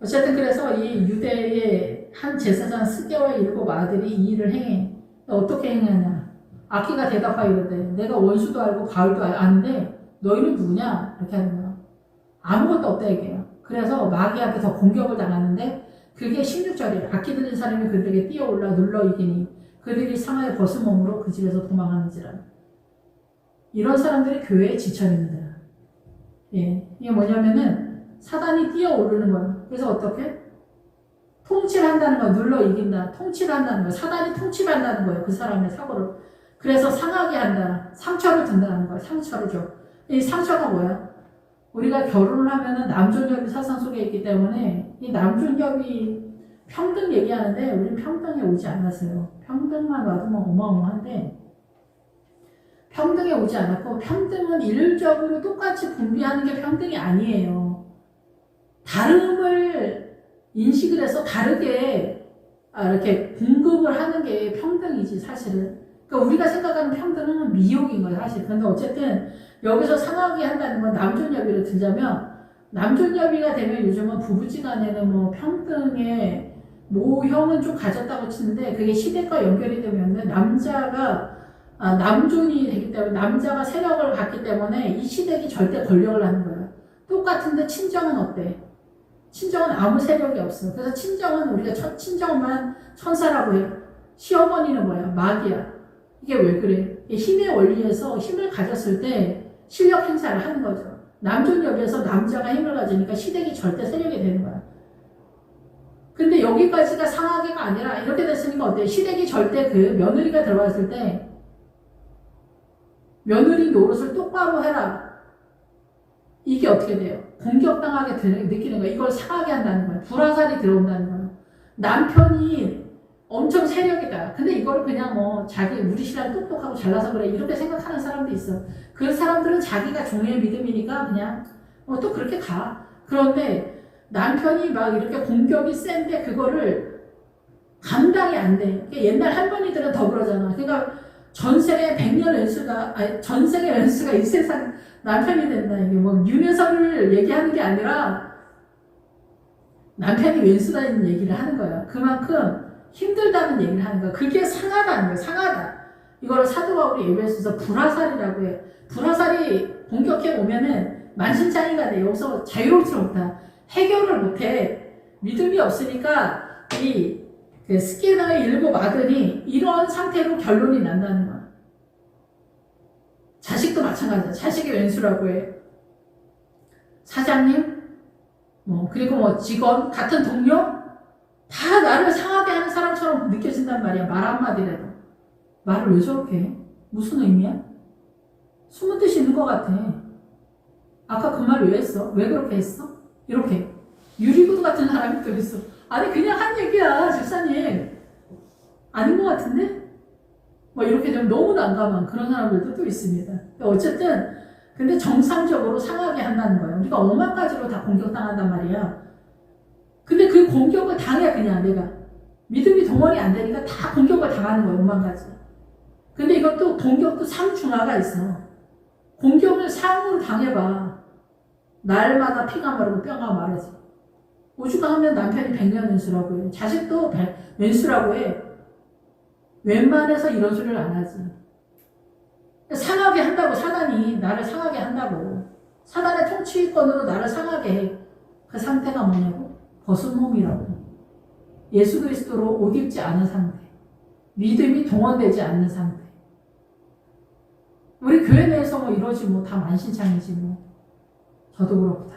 어쨌든 그래서 이 유대의 한 제사장 스게와 일곱 아들이 이 일을 행해. 어떻게 행하냐. 아키가 대답하여 이르되 내가 원수도 알고 바울도 아는데 너희는 누구냐? 이렇게 하는 거야. 아무것도 없다 얘기해요. 그래서 마귀한테 더 공격을 당하는데 그게 16절이에요. 악기 들린 사람이 그들에게 뛰어올라 눌러 이기니 그들이 상하여 벗은 몸으로 그 집에서 도망하는지라. 이런 사람들이 교회에 지천입니다. 예, 이게 뭐냐면은 사단이 뛰어오르는 거예요. 그래서 어떻게? 통치를 한다는 거야. 눌러 이긴다. 통치를 한다는 거야. 사단이 통치를 한다는 거예요. 그 사람의 사고를. 그래서 상하게 한다. 상처를 든다는 거야. 상처를 줘. 이 상처가 뭐야? 우리가 결혼을 하면은 남존여비 사상 속에 있기 때문에 이 남존여비 평등 얘기하는데 우리는 평등에 오지 않았어요. 평등만 와도 뭐 어마어마한데 평등에 오지 않았고 평등은 일률적으로 똑같이 분비하는 게 평등이 아니에요. 다름을 인식을 해서 다르게 이렇게 공급을 하는 게 평등이지 사실은. 그러니까 우리가 생각하는 평등은 미혹인 거예요 사실. 그런데 어쨌든 여기서 상하게 한다는 건 남존여비를 들자면 남존여비가 되면 요즘은 부부지간에는 뭐 평등의 모형은 좀 가졌다고 치는데 그게 시대과 연결이 되면 남자가 남존이 되기 때문에 남자가 세력을 갖기 때문에 이 시댁이 절대 권력을 하는 거예요. 똑같은데 친정은 어때? 친정은 아무 세력이 없어. 그래서 친정은 우리가 친정만 천사라고 해요. 시어머니는 뭐야? 마귀야. 이게 왜 그래? 힘의 원리에서 힘을 가졌을 때 실력 행사를 하는 거죠. 남존여비에서 남자가 힘을 가지니까 시댁이 절대 세력이 되는 거야. 근데 여기까지가 상하게가 아니라 이렇게 됐으니까 어때? 시댁이 절대 그 며느리가 들어왔을 때 며느리 노릇을 똑바로 해라. 이게 어떻게 돼요? 공격당하게 느끼는 거예요. 이걸 상하게 한다는 거예요. 불화살이 들어온다는 거예요. 남편이 엄청 세력이다. 근데 이거를 그냥 뭐 자기 우리 신랑 똑똑하고 잘나서 그래 이렇게 생각하는 사람도 있어. 그 사람들은 자기가 종의 믿음이니까 그냥 또 그렇게 가. 그런데 남편이 막 이렇게 공격이 센데 그거를 감당이 안 돼. 그러니까 옛날 할머니들은 더 그러잖아. 그러니까 전생에 100년 연수가 전생의 연수가 이 세상 남편이 된다. 이게 뭐 윤회설을 얘기하는 게 아니라 남편이 왼수다는 얘기를 하는 거예요. 그만큼 힘들다는 얘기를 하는 거야. 그게 상하다는 거야. 상하다. 이걸 사도 바울이 예배에서 불화살이라고 해. 불화살이 공격해 오면은 만신창이가 돼. 여기서 자유롭지 못하. 해결을 못해. 믿음이 없으니까 이 스키너의 7 아들이 이런 상태로 결론이 난다는 거야. 자식도 마찬가지야. 자식이 왼수라고 해. 사장님, 그리고 직원, 같은 동료, 다 나를 상하게 하는 사람처럼 느껴진단 말이야. 말 한마디라도. 말을 왜 저렇게 해? 무슨 의미야? 숨은 뜻이 있는 것 같아. 아까 그 말 왜 했어? 왜 그렇게 했어? 이렇게. 유리구두 같은 사람이 또 있어. 아니, 그냥 한 얘기야, 집사님. 아닌 것 같은데? 이렇게 좀 너무 난감한 그런 사람들도 또 있습니다. 어쨌든, 근데 정상적으로 상하게 한다는 거예요. 우리가 오만 가지로 다 공격당한단 말이야. 근데 그 공격을 당해, 그냥 내가. 믿음이 동원이 안 되니까 다 공격을 당하는 거예요, 오만 가지. 근데 이것도 공격도 3중하가 있어. 공격을 상으로 당해봐. 날마다 피가 마르고 뼈가 마르지. 오죽하면 남편이 100년 왼수라고 해. 자식도 왼수라고 해. 웬만해서 이런 소리를 안 하지. 상하게 한다고, 사단이 나를 상하게 한다고. 사단의 통치권으로 나를 상하게 해. 그 상태가 뭐냐고? 벗은 몸이라고. 예수 그리스도로 옷 입지 않은 상태. 믿음이 동원되지 않는 상태. 우리 교회 내에서 이러지 다 만신창이지 저도 그렇다.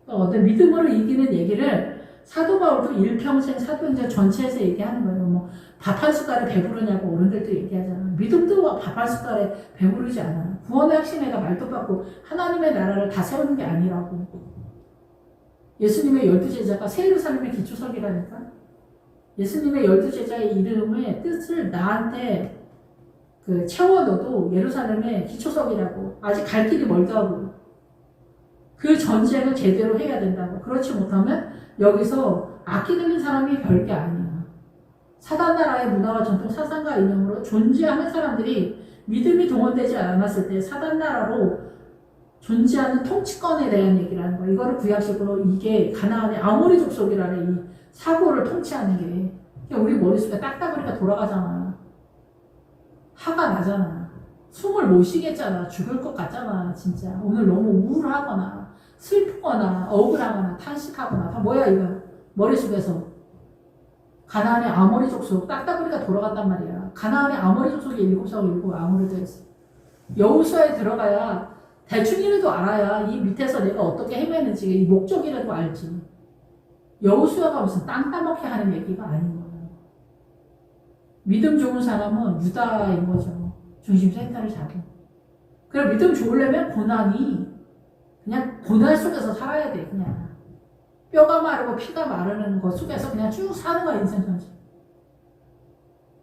어떤 믿음으로 이기는 얘기를 사도 바울도 일평생 사도행전 전체에서 얘기하는 거예요. 밥 한 숟갈에 배부르냐고 어른들도 얘기하잖아. 믿음도 밥 한 숟갈에 배부르지 않아. 구원의 핵심에다 말도 받고 하나님의 나라를 다 세우는 게 아니라고. 예수님의 12제자가 새 예루살렘의 기초석이라니까. 예수님의 12제자의 이름의 뜻을 나한테 채워넣어도 예루살렘의 기초석이라고. 아직 갈 길이 멀다고. 그 전쟁을 제대로 해야 된다고. 그렇지 못하면 여기서 악기 들린 사람이 별게 아니야. 사단나라의 문화와 전통 사상과 이념으로 존재하는 사람들이 믿음이 동원되지 않았을 때 사단나라로 존재하는 통치권에 대한 얘기를 하는 거야. 이거를 구약식으로 이게 가나안의 아모리 족속이라는 이 사고를 통치하는 게 우리 머릿속에 딱따구리가 돌아가잖아. 화가 나잖아. 숨을 못 쉬겠잖아. 죽을 것 같잖아. 진짜 오늘 너무 우울하거나 슬프거나 억울하거나 탄식하거나 다 뭐야 이거 머릿속에서. 가나안의 아모리 족속 딱따구리가 돌아갔단 말이야. 가나안의 아모리 족속이 7명 아모리도 했어. 여호수아에 들어가야 대충이라도 알아야 이 밑에서 내가 어떻게 헤매는지 이 목적이라도 알지. 여호수아가 무슨 땅 따먹게 하는 얘기가 아닌 거예요. 믿음 좋은 사람은 유다인 거죠. 중심 센터를 잡고. 그래 믿음 좋으려면 고난이 그냥 고난 속에서 살아야 돼. 그냥 뼈가 마르고 피가 마르는 것 속에서 그냥 쭉 사는 거야 인생 전체.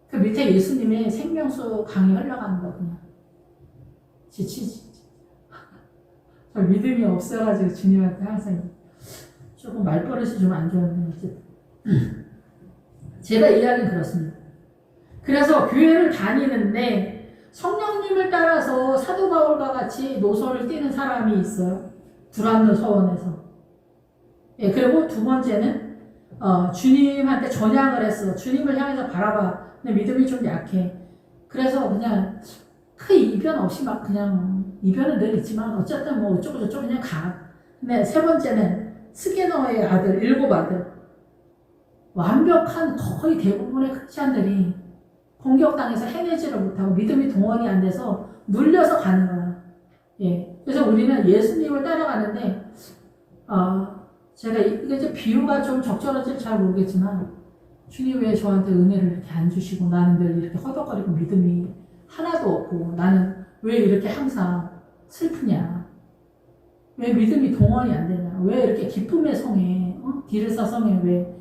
그 밑에 예수님의 생명수 강이 흘러가는 거 그냥 지치지. 저 믿음이 없어가지고 주님한테 항상 조금 말버릇이 좀 안 좋은데 어쨌든 제가 이야기는 그렇습니다. 그래서 교회를 다니는데 성령님을 따라서 사도 바울과 같이 노선을 띠는 사람이 있어요. 두란노 서원에서. 예, 그리고 두 번째는 주님한테 전향을 했어. 주님을 향해서 바라봐. 근데 믿음이 좀 약해. 그래서 그냥 큰 이변 없이 막 그냥 이변은 늘 있지만 어쨌든 뭐 어쩌고 저쩌고 그냥 가. 근데 세 번째는 스게너의 아들, 7 아들. 완벽한 거의 대부분의 크리스찬들이 공격당해서 해내지를 못하고 믿음이 동원이 안 돼서 눌려서 가는 거야. 예. 그래서 우리는 예수님을 따라가는데, 제가 이게 이제 비유가 좀 적절한지 잘 모르겠지만, 주님 왜 저한테 은혜를 이렇게 안 주시고 나는 늘 이렇게 허덕거리고 믿음이 하나도 없고 나는 왜 이렇게 항상 슬프냐? 왜 믿음이 동원이 안 되냐? 왜 이렇게 기쁨의 성에, 기르사 성에 왜,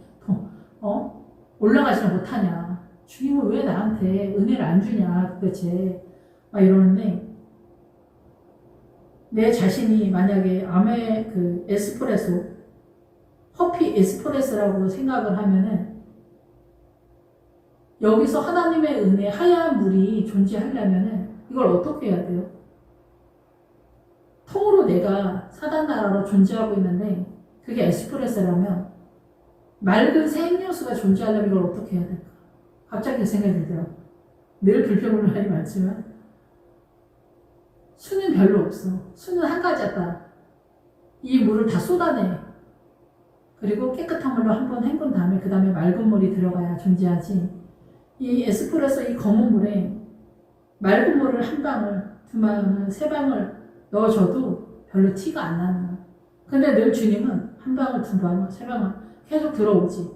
올라가지 못하냐? 주님은 왜 나한테 은혜를 안 주냐? 도대체. 막 이러는데, 내 자신이 만약에 에스프레소, 커피 에스프레소라고 생각을 하면은, 여기서 하나님의 은혜, 하얀 물이 존재하려면은, 이걸 어떻게 해야 돼요? 통으로 내가 사단 나라로 존재하고 있는데, 그게 에스프레소라면, 맑은 새 음료수가 존재하려면 이걸 어떻게 해야 될까? 갑자기 그 생각이 들더라고요. 늘 불평을 많이 많지만, 수는 별로 없어. 수는 한 가지였다. 이 물을 다 쏟아내. 그리고 깨끗한 물로 한번 헹군 다음에 그 다음에 맑은 물이 들어가야 존재하지. 이 에스프레소 이 검은 물에 맑은 물을 한 방울, 두 방울, 세 방울 넣어줘도 별로 티가 안 나는 거야. 근데 늘 주님은 한 방울, 두 방울, 세 방울 계속 들어오지.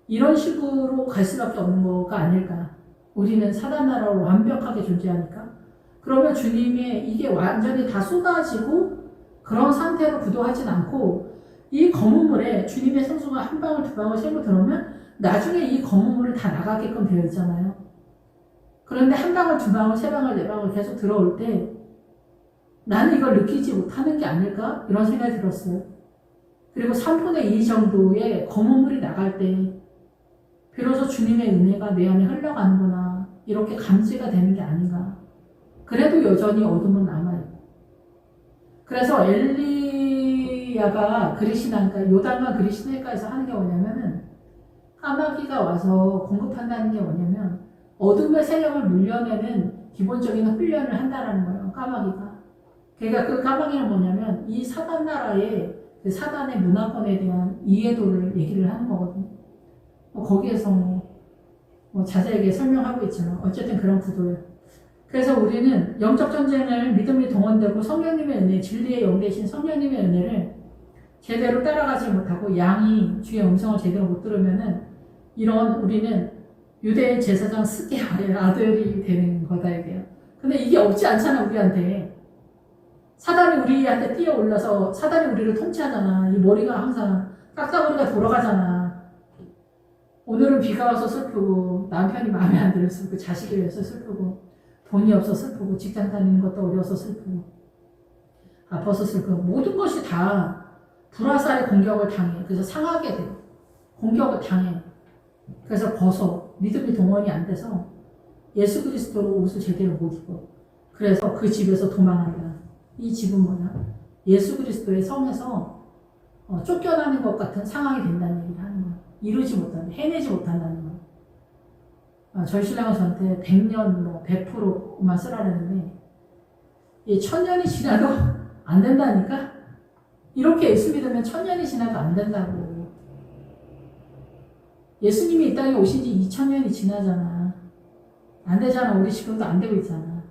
이런 식으로 갈 수밖에 없는 거가 아닐까. 우리는 사단 나라로 완벽하게 존재하니까. 그러면 주님의 이게 완전히 다 쏟아지고 그런 상태로 구도하진 않고 이 검은 물에 주님의 생수가 한 방울, 두 방울, 세 방울 들어오면 나중에 이 검은 물을 다 나가게끔 되어 있잖아요. 그런데 한 방울, 두 방울, 세 방울, 네 방울 계속 들어올 때 나는 이걸 느끼지 못하는 게 아닐까? 이런 생각이 들었어요. 그리고 3분의 2 정도의 검은 물이 나갈 때 비로소 주님의 은혜가 내 안에 흘러가는구나 이렇게 감지가 되는 게 아닌가. 그래도 여전히 어둠은 남아있고. 그래서 엘리야가 그리시나니까 요단과 그리시나니까에서 하는 게 뭐냐면은 까마귀가 와서 공급한다는 게 뭐냐면 어둠의 세력을 물려내는 기본적인 훈련을 한다라는 거예요. 까마귀가. 그러니까 그 까마귀는 뭐냐면 이 사단 나라의 그 사단의 문화권에 대한 이해도를 얘기를 하는 거거든요. 거기에서 자세하게 설명하고 있지만 어쨌든 그런 구도예요. 그래서 우리는 영적 전쟁을 믿음이 동원되고 성령님의 은혜, 진리의 영 대신 성령님의 은혜를 제대로 따라가지 못하고 양이 주의 음성을 제대로 못 들으면은 우리는 유대 제사장 스게아의 아들이 되는 거다 이게요. 근데 이게 없지 않잖아 우리한테. 사단이 우리한테 뛰어올라서 사단이 우리를 통치하잖아. 이 머리가 항상 깍다머리가 돌아가잖아. 오늘은 비가 와서 슬프고 남편이 마음에 안 들어서 슬프고 자식이 위해서 슬프고 돈이 없어 슬프고 직장 다니는 것도 어려워서 슬프고 아파서 슬프고 모든 것이 다 불화살의 공격을 당해. 그래서 상하게 돼. 공격을 당해. 그래서 벗어. 믿음이 동원이 안 돼서 예수 그리스도로 옷을 제대로 못 입어. 그래서 그 집에서 도망한다. 이 집은 뭐냐? 예수 그리스도의 성에서 쫓겨나는 것 같은 상황이 된다는 얘기를 하는 거야. 이루지 못한다. 해내지 못한다는 거야. 저희 신랑은 저한테 100년 100%만 쓰라는데 이 1000년이 지나도 안 된다니까? 이렇게 예수 믿으면 1000년이 지나도 안 된다고. 예수님이 이 땅에 오신 지 2000년이 지나잖아. 안 되잖아. 우리 지금도 안 되고 있잖아.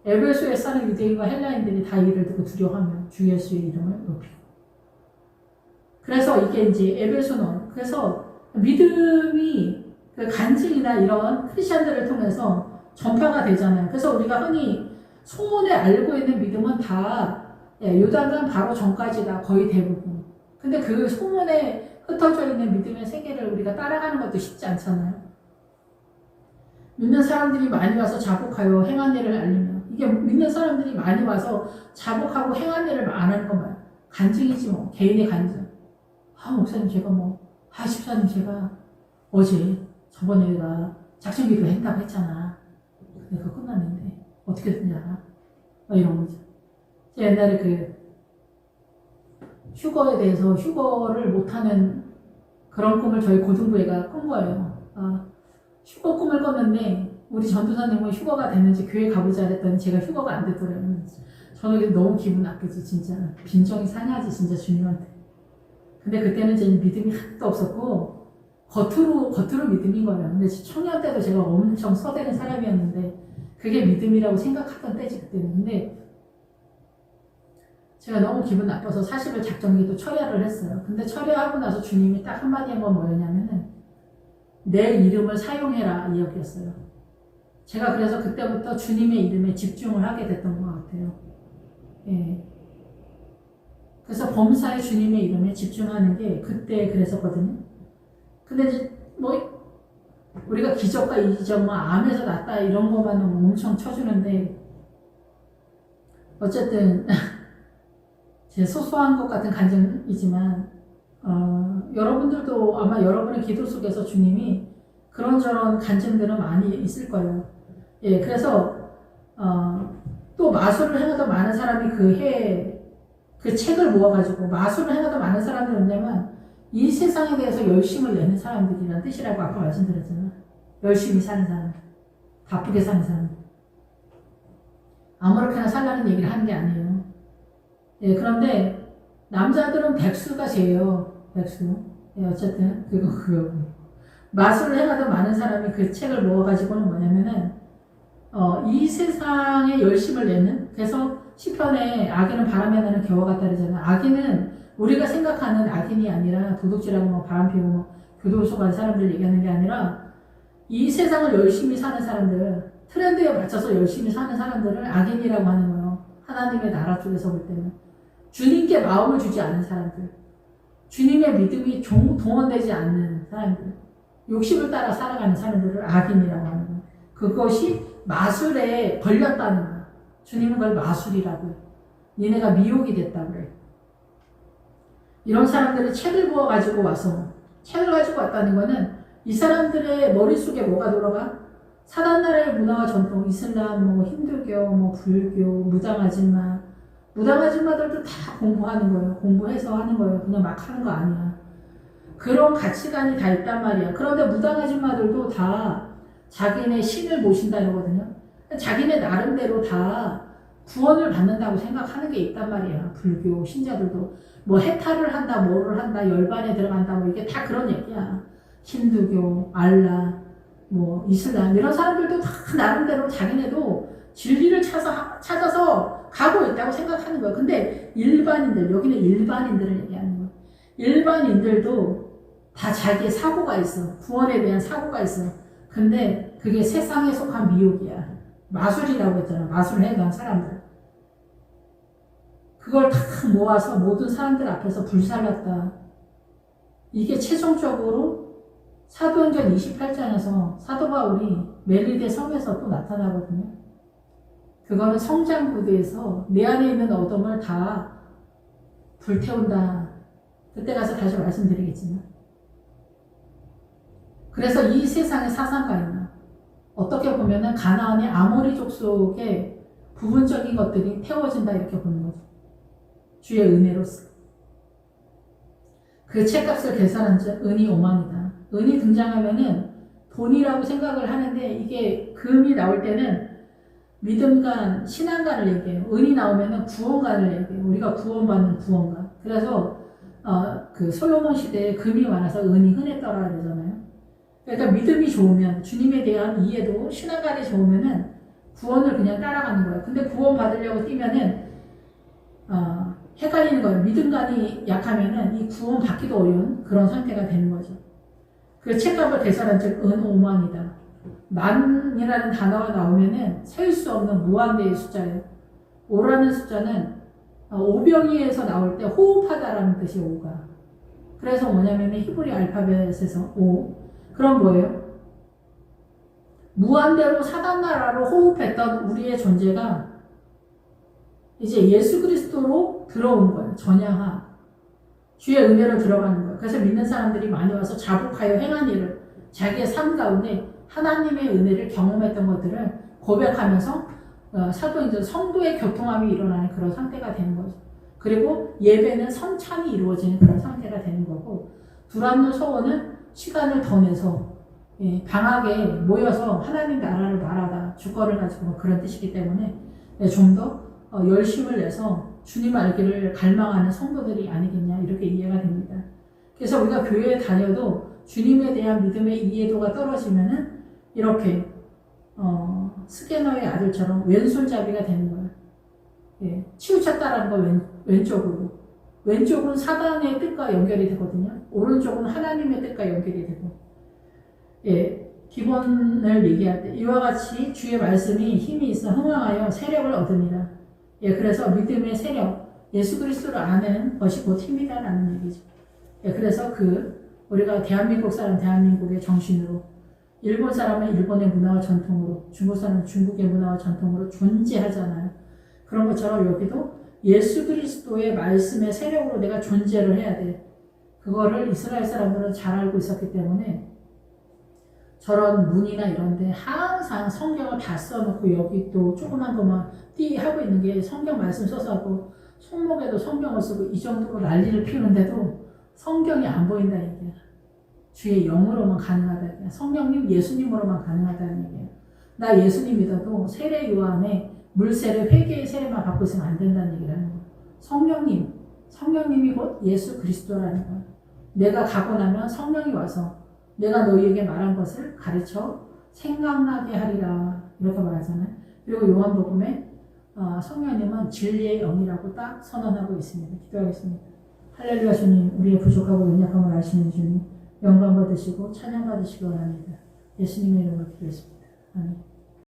에베소에 사는 유대인과 헬라인들이 다 이를 듣고 두려워하며 주 예수의 이름을 높이고. 그래서 이게 이제 에베소는, 그래서 믿음이 그 간증이나 이런 크리스천들을 통해서 전파가 되잖아요. 그래서 우리가 흔히 소문에 알고 있는 믿음은 다 요단강 바로 전까지다, 거의 대부분. 근데 그 소문에 흩어져 있는 믿음의 세계를 우리가 따라가는 것도 쉽지 않잖아요. 믿는 사람들이 많이 와서 자복하여 행한 일을 알리며, 이게 믿는 사람들이 많이 와서 자복하고 행한 일을 안 하는 것만 간증이지 뭐. 개인의 간증. 목사님 제가 집사님 제가 어제 저번에 내가 작전기도 했다고 했잖아. 근데 그거 끝났는데 어떻게 됐는지 알아? 이런 거죠. 제가 옛날에 휴거에 대해서 휴거를 못하는 그런 꿈을 저희 고등부애가 꾼 거예요. 휴거 꿈을 꿨는데 우리 전도사님은 휴거가 됐는지 교회 가보자 했더니 제가 휴거가 안 됐더래요. 저는 너무 기분 나쁘지, 진짜. 빈정이 상하지, 진짜 주님한테. 근데 그때는 제 믿음이 하나도 없었고 겉으로 믿음인 거예요. 근데 청년 때도 제가 엄청 서대는 사람이었는데 그게 믿음이라고 생각하던 때지, 그때는. 근데 제가 너무 기분 나빠서 40일 작정기도 철야를 했어요. 근데 철야하고 나서 주님이 딱 한마디 한 건 뭐였냐면은 내 이름을 사용해라, 이야기였어요. 제가 그래서 그때부터 주님의 이름에 집중을 하게 됐던 것 같아요. 예. 그래서 범사의 주님의 이름에 집중하는 게 그때 그랬었거든요. 근데 이제 우리가 기적과 이적, 암에서 낫다 이런 것만 엄청 쳐주는데, 어쨌든 제 소소한 것 같은 간증이지만 여러분들도 아마 여러분의 기도 속에서 주님이 그런저런 간증들은 많이 있을 거예요. 예, 그래서 또 마술을 행하던 많은 사람이 그 책을 모아가지고, 마술을 행하던 많은 사람들이 뭐냐면 이 세상에 대해서 열심을 내는 사람들이라는 뜻이라고 아까 말씀드렸잖아요. 열심히 사는 사람, 바쁘게 사는 사람, 아무렇게나 살라는 얘기를 하는 게 아니에요. 예, 그런데 남자들은 백수가 제예요. 백수. 예, 어쨌든 그거 마술을 해가던 많은 사람이 그 책을 모아가지고는 뭐냐면은 이 세상에 열심을 내는, 그래서 시편에 악인은 바람에 나는 겨와 같다 그러잖아요. 악인은 우리가 생각하는 악인이 아니라 도둑질하고 바람피우고 교도소 간 사람들 얘기하는 게 아니라 이 세상을 열심히 사는 사람들, 트렌드에 맞춰서 열심히 사는 사람들을 악인이라고 하는 거예요. 하나님의 나라 쪽에서 볼 때는 주님께 마음을 주지 않은 사람들, 주님의 믿음이 동원되지 않는 사람들, 욕심을 따라 살아가는 사람들을 악인이라고 하는 거예요. 그것이 마술에 걸렸다는 거예요. 주님은 그걸 마술이라고 해요. 니네가 미혹이 됐다고 그래요. 이런 사람들이 책을 부어가지고 와서, 책을 가지고 왔다는 거는 이 사람들의 머릿속에 뭐가 돌아가? 사단나라의 문화와 전통, 이슬람, 힌두교, 불교, 무당아줌마들도 다 공부하는 거예요. 공부해서 하는 거예요. 그냥 막 하는 거 아니야. 그런 가치관이 다 있단 말이야. 그런데 무당아줌마들도 다 자기네 신을 모신다 이러거든요. 자기네 나름대로 다 구원을 받는다고 생각하는 게 있단 말이야. 불교 신자들도 해탈을 한다, 뭐를 한다, 열반에 들어간다, 이게 다 그런 얘기야. 힌두교, 알라, 이슬람 이런 사람들도 다 나름대로 자기네도 진리를 찾아서 가고 있다고 생각하는 거야. 근데 일반인들, 여기는 일반인들을 얘기하는 거야. 일반인들도 다 자기의 사고가 있어. 구원에 대한 사고가 있어. 근데 그게 세상에 속한 미혹이야. 마술이라고 했잖아. 마술을 해간 사람들. 그걸 다 모아서 모든 사람들 앞에서 불살랐다. 이게 최종적으로 사도행전 28장에서 사도 바울이 멜리데 성에서 또 나타나거든요. 그거는 성장구대에서 내 안에 있는 어둠을 다 불태운다. 그때 가서 다시 말씀드리겠지만. 그래서 이 세상의 사상가인은 어떻게 보면은 가나안의 아모리 족속의 부분적인 것들이 태워진다 이렇게 보는 거죠. 주의 은혜로서. 그 책값을 계산한 즉 은이 5만이다. 은이 등장하면은 돈이라고 생각을 하는데 이게 금이 나올 때는 믿음간, 신앙간을 얘기해요. 은이 나오면은 구원간을 얘기해요. 우리가 구원받는 구원간. 그래서 그 솔로몬 시대에 금이 많아서 은이 흔했더라 그러잖아요. 그러니까 믿음이 좋으면 주님에 대한 이해도 신앙간이 좋으면은 구원을 그냥 따라가는 거예요. 근데 구원 받으려고 뛰면은 헷갈리는 거예요. 믿음간이 약하면은 이 구원 받기도 어려운 그런 상태가 되는 거죠. 그 책값을 계산한 즉 은오만이다. 만이라는 단어가 나오면은 셀 수 없는 무한대의 숫자예요. 오라는 숫자는 오병이에서 나올 때 호흡하다라는 뜻이 오가. 그래서 뭐냐면 히브리 알파벳에서 오. 그럼 뭐예요? 무한대로 사단나라로 호흡했던 우리의 존재가 이제 예수 그리스도로 들어온 거예요. 전향하. 주의 은혜로 들어가는 거예요. 그래서 믿는 사람들이 많이 와서 자복하여 행한 일을 자기의 삶 가운데 하나님의 은혜를 경험했던 것들을 고백하면서 사도행전 성도의 교통함이 일어나는 그런 상태가 되는 거죠. 그리고 예배는 성찬이 이루어지는 그런 상태가 되는 거고 두란노 서원은 시간을 더 내서 방학에 모여서 하나님 나라를 말하다 주거를 가지고 뭐 그런 뜻이기 때문에 좀 더 열심을 내서 주님 알기를 갈망하는 성도들이 아니겠냐 이렇게 이해가 됩니다. 그래서 우리가 교회에 다녀도 주님에 대한 믿음의 이해도가 떨어지면은 이렇게 스캐너의 아들처럼 왼손잡이가 되는 거예요. 예, 치우쳤다라는 거 왼쪽으로. 왼쪽은 사단의 뜻과 연결이 되거든요. 오른쪽은 하나님의 뜻과 연결이 되고. 예, 기본을 얘기할 때 이와 같이 주의 말씀이 힘이 있어 흥왕하여 세력을 얻으니라. 예, 그래서 믿음의 세력, 예수 그리스도를 아는 것이 곧 힘이다라는 얘기죠. 예, 그래서 우리가 대한민국 사람 대한민국의 정신으로, 일본 사람은 일본의 문화와 전통으로, 중국 사람은 중국의 문화와 전통으로 존재하잖아요. 그런 것처럼 여기도 예수 그리스도의 말씀의 세력으로 내가 존재를 해야 돼. 그거를 이스라엘 사람들은 잘 알고 있었기 때문에 저런 문이나 이런데 항상 성경을 다 써놓고 여기 또 조그만 것만 하고 있는 게 성경 말씀 써서 하고 손목에도 성경을 쓰고 이 정도로 난리를 피우는데도 성경이 안 보인다 얘기야. 주의 영으로만 가능하다 얘기야. 성령님 예수님으로만 가능하다는 얘기야. 나 예수님 믿어도 세례 요한에 물세례 회개의 세례만 받고 있으면 안 된다는 얘기라는 거야. 성령님이 곧 예수 그리스도라는 거야. 내가 가고 나면 성령이 와서 내가 너희에게 말한 것을 가르쳐 생각나게 하리라 이렇게 말하잖아요. 그리고 요한복음에 성령님은 진리의 영이라고 딱 선언하고 있습니다. 기도하겠습니다. 할렐루야. 주님, 우리의 부족하고 연약함을 아시는 주님, 영광 받으시고 찬양 받으시기 원합니다. 예수님의 이름으로 기도했습니다. 아멘.